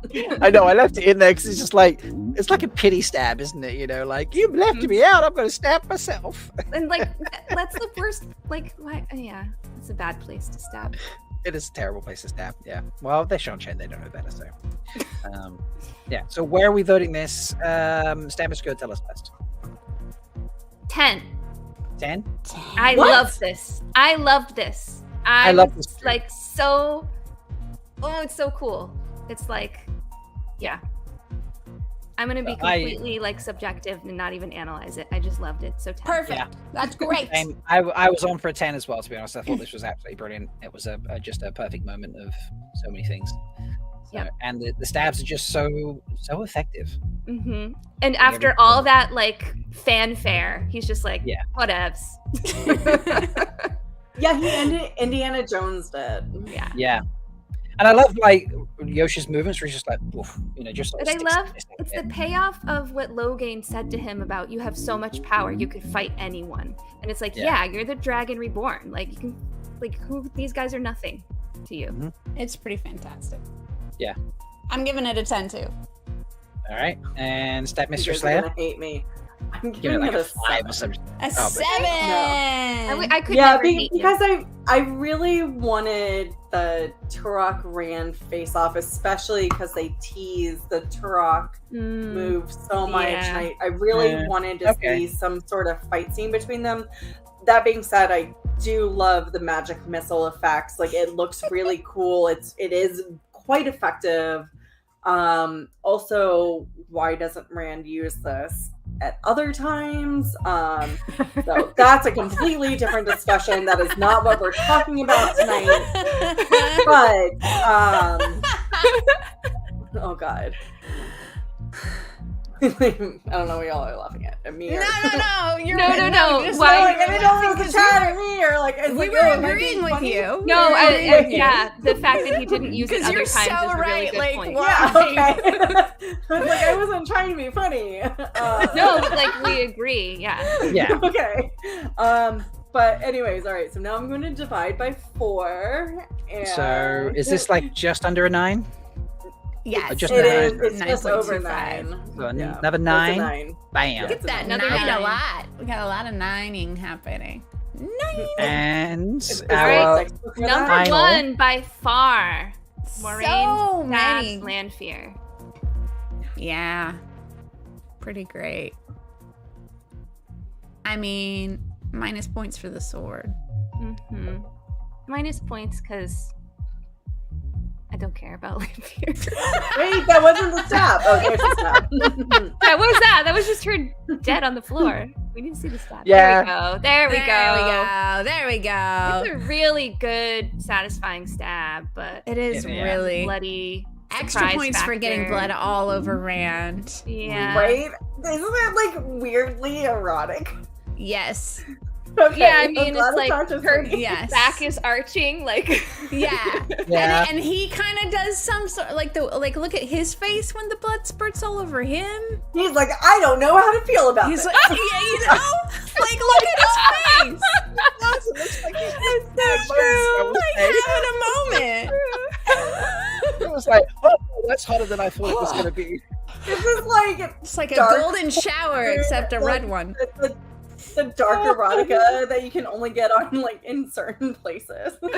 I know, I left it in there because it's just like, it's like a pity stab, isn't it? You know, like, you left me out, I'm going to stab myself. And like that's the worst. Like, why? Yeah, it's a bad place to stab. It is a terrible place to stab, yeah. Well, they're Sean Chen, they don't know better, so. Yeah, so where are we voting this? Stabbers, go tell us best. 10. 10. I love this. I love this. I love this too. Like so. Oh, it's so cool. It's like, yeah. I'm gonna be completely like subjective and not even analyze it. I just loved it. So 10. Perfect. Yeah. That's great. I was on for a 10 as well, to be honest. I thought this was absolutely brilliant. It was just a perfect moment of so many things. So, and the stabs are just so effective. Mm-hmm. And after all that like fanfare, he's just like, whatevs. Yeah, he Indiana Jones did. Yeah. Yeah. And I love like Yoshi's movements where he's just like, oof, just. But I love it's the payoff of what Logain said to him about you have so much power, you could fight anyone. And it's like, yeah, you're the Dragon Reborn. Like you can, like these guys are nothing to you. Mm-hmm. It's pretty fantastic. Yeah. I'm giving it a 10 too. All right, and Stab Mr. You're Slayer. gonna hate me. I'm Give it giving like it a 5 or something. A 7. I could yeah, never hate because I really wanted the Turok Rand face off, especially because they teased the Turok move so much. And I really wanted to see some sort of fight scene between them. That being said, I do love the magic missile effects. Like it looks really cool. It is quite effective. Also, why doesn't Rand use this at other times? So that's a completely different discussion. That is not what we're talking about tonight. But oh god. I don't know what y'all are laughing at me. No. You're no. Why? Like, I don't know if it's chat at me or like we were agreeing with you. No, yeah, the fact that he didn't use it other times is a really good point. Yeah, okay. Like I wasn't trying to be funny. No, but like we agree. Yeah. Yeah. Okay. But anyways, all right. So now I'm going to divide by 4. And So is this like just under a 9? Yes, just it is. It's 9. just over 25. 9. So another 9. 9. Bam. Get that 9 a lot. We got a lot of 9ing happening. 9. And number final 1 by far. Moraine So many. Lanfear. Yeah. Pretty great. I mean, minus points for the sword. Mm-hmm. Minus points because I don't care about Lanfear. Wait, that wasn't the stab. Oh, there's the stab. That was that. That was just her dead on the floor. We need to see the stab. Yeah. There we go. There we go. It's a really good, satisfying stab, but it is really bloody. Extra points for getting blood all over Rand. Yeah. Right? Isn't that like weirdly erotic? Yes. Okay, yeah, I mean, it's like her back is arching, like yeah. And he kind of does some sort like look at his face when the blood spurts all over him. He's like, I don't know how to feel about this. He's like, yeah, like look at his face. It looks like he's having a moment. It was like, oh, that's hotter than I thought it was going to be. This is like it's like a golden shower, except a red one. The dark erotica that you can only get on like in certain places. Like,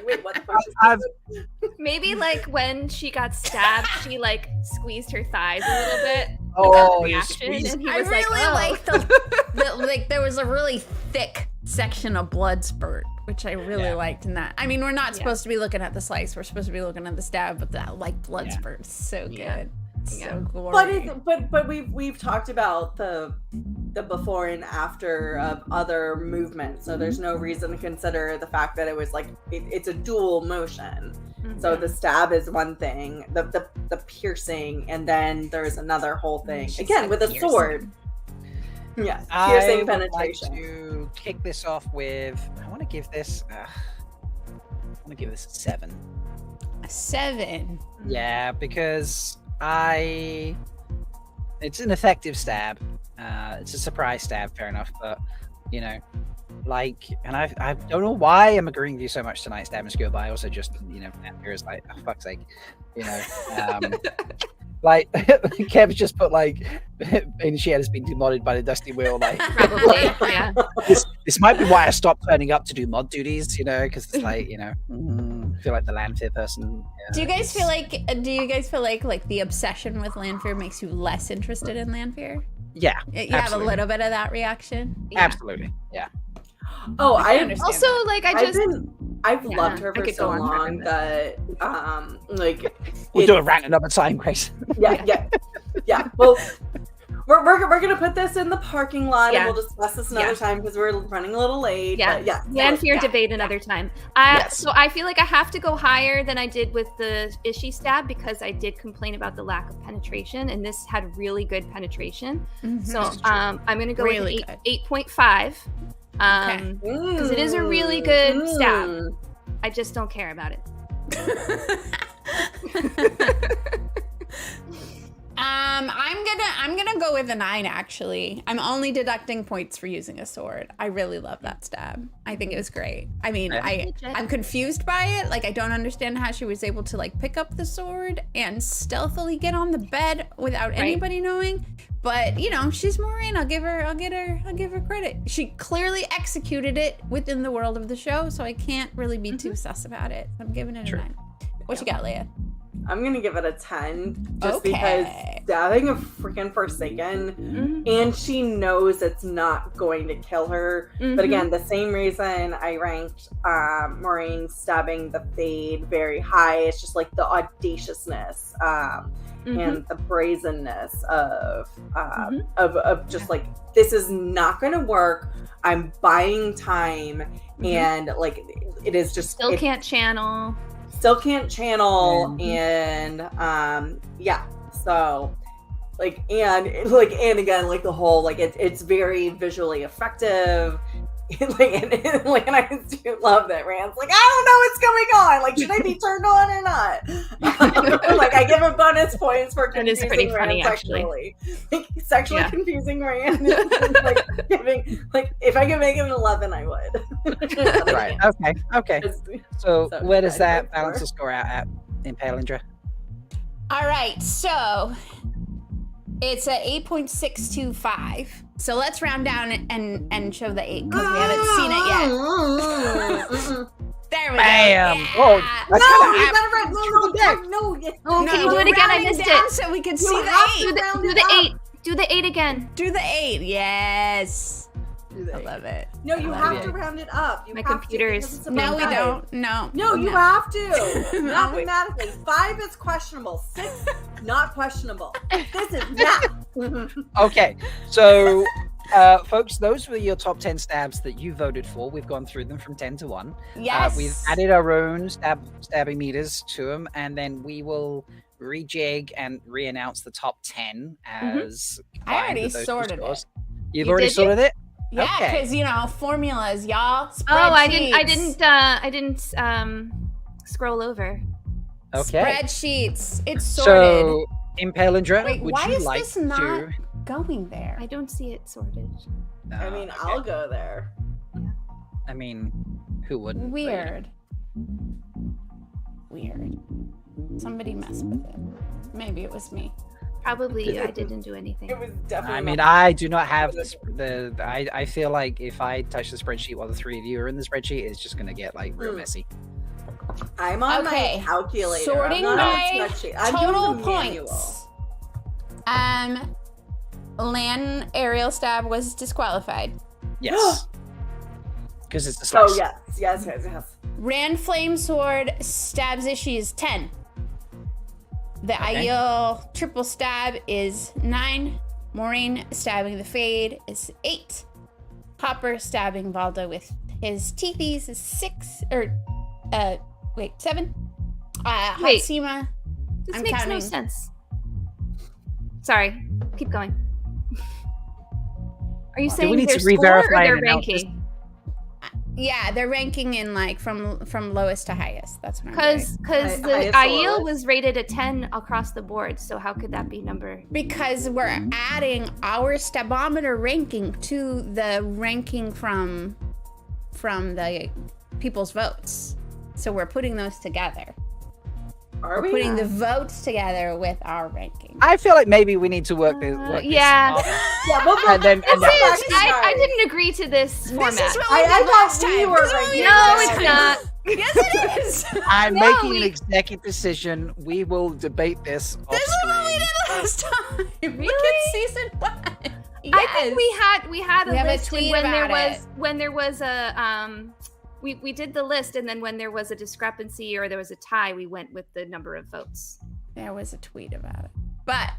wait, what the fuck is maybe like when she got stabbed, she like squeezed her thighs a little bit. Oh, reaction, and he I was really like, liked like there was a really thick section of blood spurt, which I really liked in that. I mean, we're not supposed to be looking at the slice; we're supposed to be looking at the stab, but that like blood spurt is so good. So gory. But we've talked about the before and after of other movements, so there's no reason to consider the fact that it was like it's a dual motion. Mm-hmm. So the stab is one thing, the piercing, and then there's another whole thing again with a sword. Yeah, piercing penetration. Like to kick this off with, I want to give this a 7. A 7. Yeah, because it's an effective stab. It's a surprise stab, fair enough, but you know, like, and I don't know why I'm agreeing with you so much tonight, Stab and Skill, but I also just, you know, Melindhra is like, oh, fuck's sake, you know, like Kev's just put like Bain&Chiad has been demodded by the Dusty Wheel, like probably, yeah. This might be why I stopped turning up to do mod duties, you know, because it's like, you know, I feel like the Lanfear person. Do you guys feel like like the obsession with Lanfear makes you less interested in Lanfear? Yeah. You have a little bit of that reaction. Yeah. Absolutely. Yeah. Oh, I understand. Also, like, I've loved her for so long that, like, we'll do a rant another time, Grace. Yeah. Well, we're gonna put this in the parking lot, and we'll discuss this another time because we're running a little late. Yeah, Lanfear debate another time. So I feel like I have to go higher than I did with the Ishii stab because I did complain about the lack of penetration, and this had really good penetration. So I'm gonna go with 8.5 because it is a really good stab. I just don't care about it. I'm gonna go with a 9. Actually, I'm only deducting points for using a sword. I really love that stab. I think it was great. I mean, I'm confused by it. Like, I don't understand how she was able to like pick up the sword and stealthily get on the bed without anybody knowing. But you know, she's Moiraine. I'll give her credit. She clearly executed it within the world of the show, so I can't really be too sus about it. I'm giving it a 9. What you got, Leigh-A? I'm gonna give it a 10 just because stabbing a freaking Forsaken and she knows it's not going to kill her. But again, the same reason I ranked Moiraine stabbing the Fade very high. It's just like the audaciousness and the brazenness of just like, this is not gonna work. I'm buying time and like it is just still can't channel. And so like and again, like the whole like it's very visually effective. And I do love that Rand's like, I don't know what's going on. Like, should I be turned on or not? Like, I give a bonus points for confusing That is pretty funny, Rand actually. Like, sexually confusing Rand. Like, if I could make it an 11, I would. Right. Okay. So where does that balance the score out at in Melindhra? All right. So it's a 8.625. So let's round down and show the 8 because we haven't seen it yet. There we go. Bam! Yeah. Oh, No, can you do it again? I missed it. So we can see the 8. Do the 8. Do the 8 again. Do the 8. Yes. I love it. No, you have to round it up. My computer is. No, we don't. No, you have to. Mathematically, 5 is questionable. 6, not questionable. This is math. Okay, so folks, those were your top 10 stabs that you voted for. We've gone through them from 10 to 1. Yes. We've added our own stabbing meters to them, and then we will rejig and re-announce the top 10 as. I already sorted it. You've already sorted it? Yeah, because you know, formulas, y'all. Oh, I didn't scroll over. Okay. Spreadsheets. It's sorted. So, in Melindhra, wait, would why you is like this not to going there? I don't see it sorted. I mean, I'll go there. I mean, who wouldn't? Weird. Somebody messed with it. Maybe it was me. Probably I didn't do anything. It was definitely. I mean, I do not have I feel like if I touch the spreadsheet while the 3 of you are in the spreadsheet, it's just gonna get like real messy. I'm on my calculator. Sorting by total points. Lan aerial stab was disqualified. Yes. Because it's the slash. Oh yes. Rand flame sword stabs Ishii is 10. The Aiel triple stab is 9. Moiraine stabbing the Fade is 8. Hopper stabbing Valda with his teethies is 6. 7. Hatsima. This makes no sense. Sorry, keep going. Are you saying their score or their ranking? Yeah, they're ranking in like from lowest to highest. That's what I'm saying. Because the Aiel was rated a 10 across the board. So how could that be number? Because we're adding our stabometer ranking to the ranking from the people's votes. So we're putting those together. We're putting the votes together with our ranking. I feel like maybe we need to work this. Yeah. And then I didn't agree to this format. This is what we did last time. No, it's not. Yes, it is. I'm making an executive decision. We will debate this off This is screen. what we did last time. Really? Look at season 1. I think we had a list tweet when there about was when there was a we did the list, and then when there was a discrepancy or there was a tie, we went with the number of votes. There was a tweet about it. But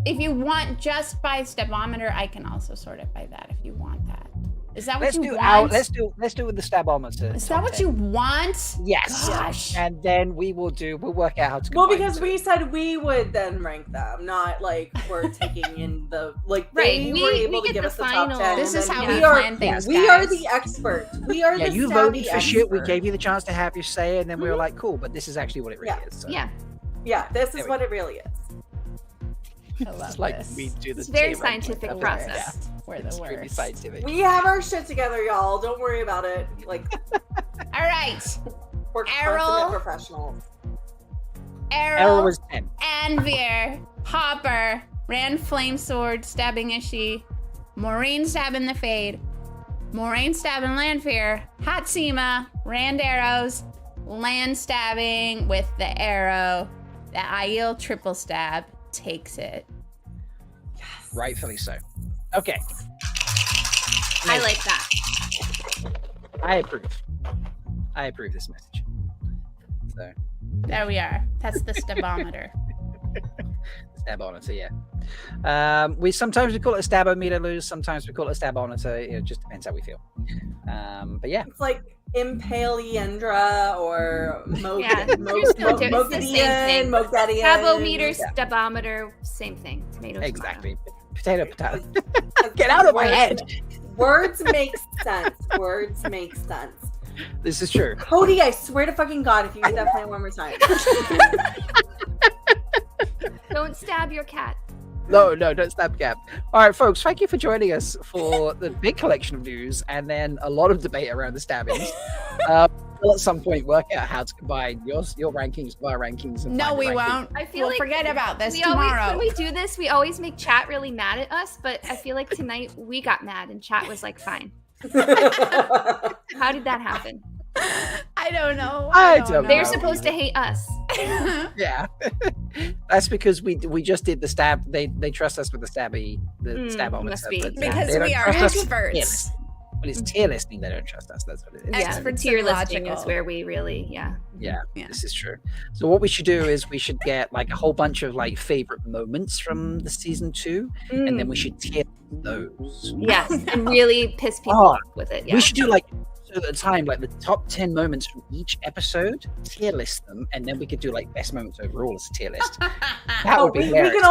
if you want just by stebometer, I can also sort it by that if you want that. Is that what you want? Let's do it with the stebometer. Is that what you want? Yes. Gosh. And then we'll work out how to. Well, because we said we would then rank them, not like we're taking in the like. They were able to give us the top 10. This is how we are plan things. We are the expert. We are the you stabby voted for shit. We expert. gave you the chance to have your say, and then we were like, cool, but this is actually what it really is. So. Yeah, this is what it really is. I love It's like this. we do the It's a very team ranking scientific stuff. process. Yeah. We're the Extremely worst. scientific. We have our shit together, y'all. Don't worry about it. Like, all right. We're Errol. consummate professionals. Errol was 10. Anvir, Hopper, Rand Flamesword stabbing Ishi, Moraine stabbing the Fade, Moraine stabbing Lanfear, Hatsima, Rand arrows, Land stabbing with the arrow. The Aiel triple stab takes it. Yes. Rightfully so. Okay. I like that. I approve this message. So There we are. That's the stebometer. Stabometer, yeah. We sometimes call it a stabometer, Luz. Sometimes we call it a stabometer. It just depends how we feel. But yeah, It's like Melindhra or There's no difference. It's the same thing. Mogedian. Stabometer, stebometer, same thing. Tomato, exactly. Potato. Get out of my head. Words make sense. Words make sense. This is true. Cody, I swear to fucking God, if you use that plan one more time. Don't stab your cat. No, don't stab Gap. All right, folks, thank you for joining us for the big collection of news and then a lot of debate around the stabbings. We'll at some point work out how to combine your rankings with our rankings. And No, find the we rankings. won't. I feel like forget about this we tomorrow. Always, when we do this, we always make chat really mad at us, but I feel like tonight we got mad and chat was like, fine. How did that happen? I don't know. I don't know. They're supposed to hate us. Yeah. That's because we just did the stab. They trust us with the stabometer. Must be. Because they don't we are trust us with experts. tier listing. When it's tier listing, they don't trust us. That's what it is. Yeah, Experts tier and listing is logical. where we really, Yeah, this is true. So what we should do is we should get like a whole bunch of like favorite moments from the season 2, and then we should tier those. Yes, and really piss people off with it. Yeah. We should do like at a time, like the top 10 moments from each episode, tier list them, and then we could do like best moments overall as a tier list. That would be we hilarious. can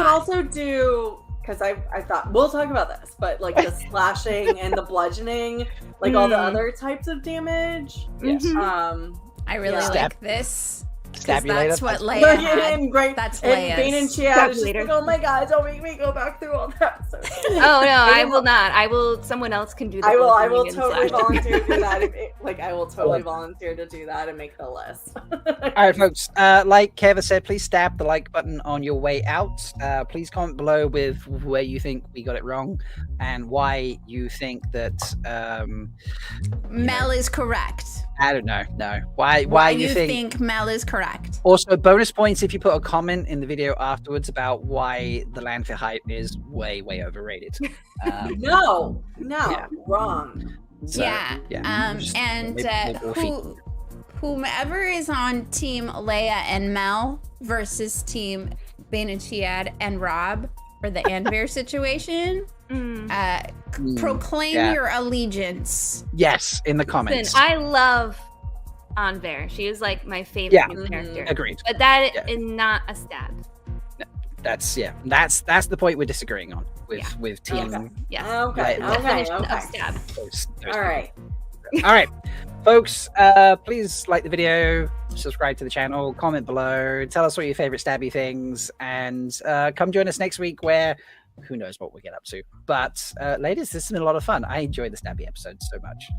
also do, because I thought we'll talk about this, but like the slashing and the bludgeoning, like all the other types of damage. Yes. I really like this. That's what Leigh-A had. Great. That's and Leigh-A's. Bain&Chiad is just like, oh my God, don't make me go back through all that. So, Oh no, I will not. I will. Someone else can do that. I will totally volunteer to do that. I will totally volunteer to do that and make the list. All right, folks. Like Keva said, please stab the like button on your way out. Please comment below with where you think we got it wrong and why you think that Mel is correct. I don't know. No, why you think Mel is correct? Also, bonus points if you put a comment in the video afterwards about why the Lanfear hype is way overrated. No, wrong. So, Whomever is on Team Leigh-A and Mel versus Team Bain&Chiad and Rob for the Anvir situation, proclaim your allegiance. Yes, in the comments. Listen, I love Anvir. She is like my favorite new character. Agreed. But that is not a stab. That's the point we're disagreeing on with team. Okay. Yes. Okay. Stab. All right. All right, folks. Please like the video, subscribe to the channel, comment below, tell us what your favorite stabby things, and come join us next week where who knows what we'll get up to. But ladies, this has been a lot of fun. I enjoyed the stabby episode so much.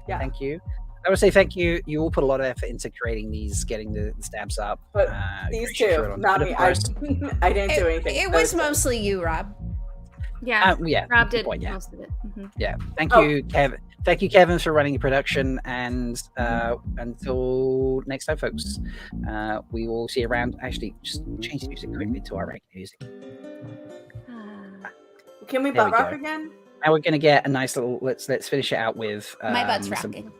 Thank you. I would say thank you. You all put a lot of effort into creating these, getting the stabs up. But these two, not me. I didn't do anything. It was mostly you, Rob. Yeah. Rob did point, most of it. Yeah. Thank you, Kevin. Thank you, Kevin, for running the production. And until next time, folks, we will see you around. Actually, just change the music quickly to our regular music. Can we There butt we rock go. again? Now we're gonna get a nice little. Let's finish it out with My butt's some- rocking.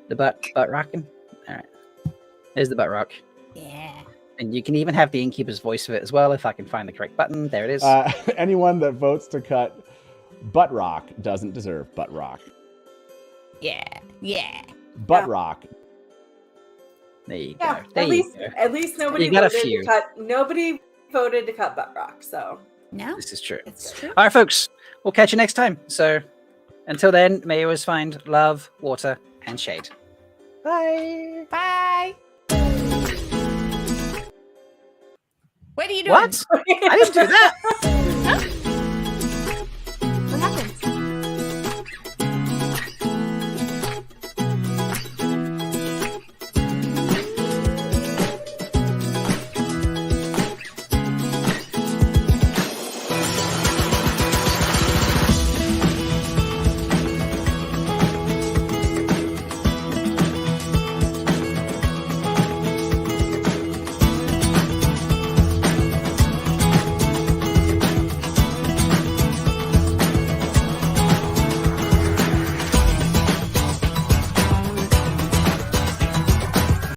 the butt rocking. All right. There's the butt rock. Yeah. And you can even have the innkeeper's voice of it as well if I can find the correct button. There it is. Anyone that votes to cut butt rock doesn't deserve butt rock. Yeah. Yeah. Butt rock. There you Yeah. go. There you go. At least nobody You got a voted few. to cut. Nobody voted to cut butt rock. So No. This is true. It's true. All right, folks. We'll catch you next time. So until then, may you always find love, water, and shade. Bye. Bye. What are you doing? What? I didn't do that.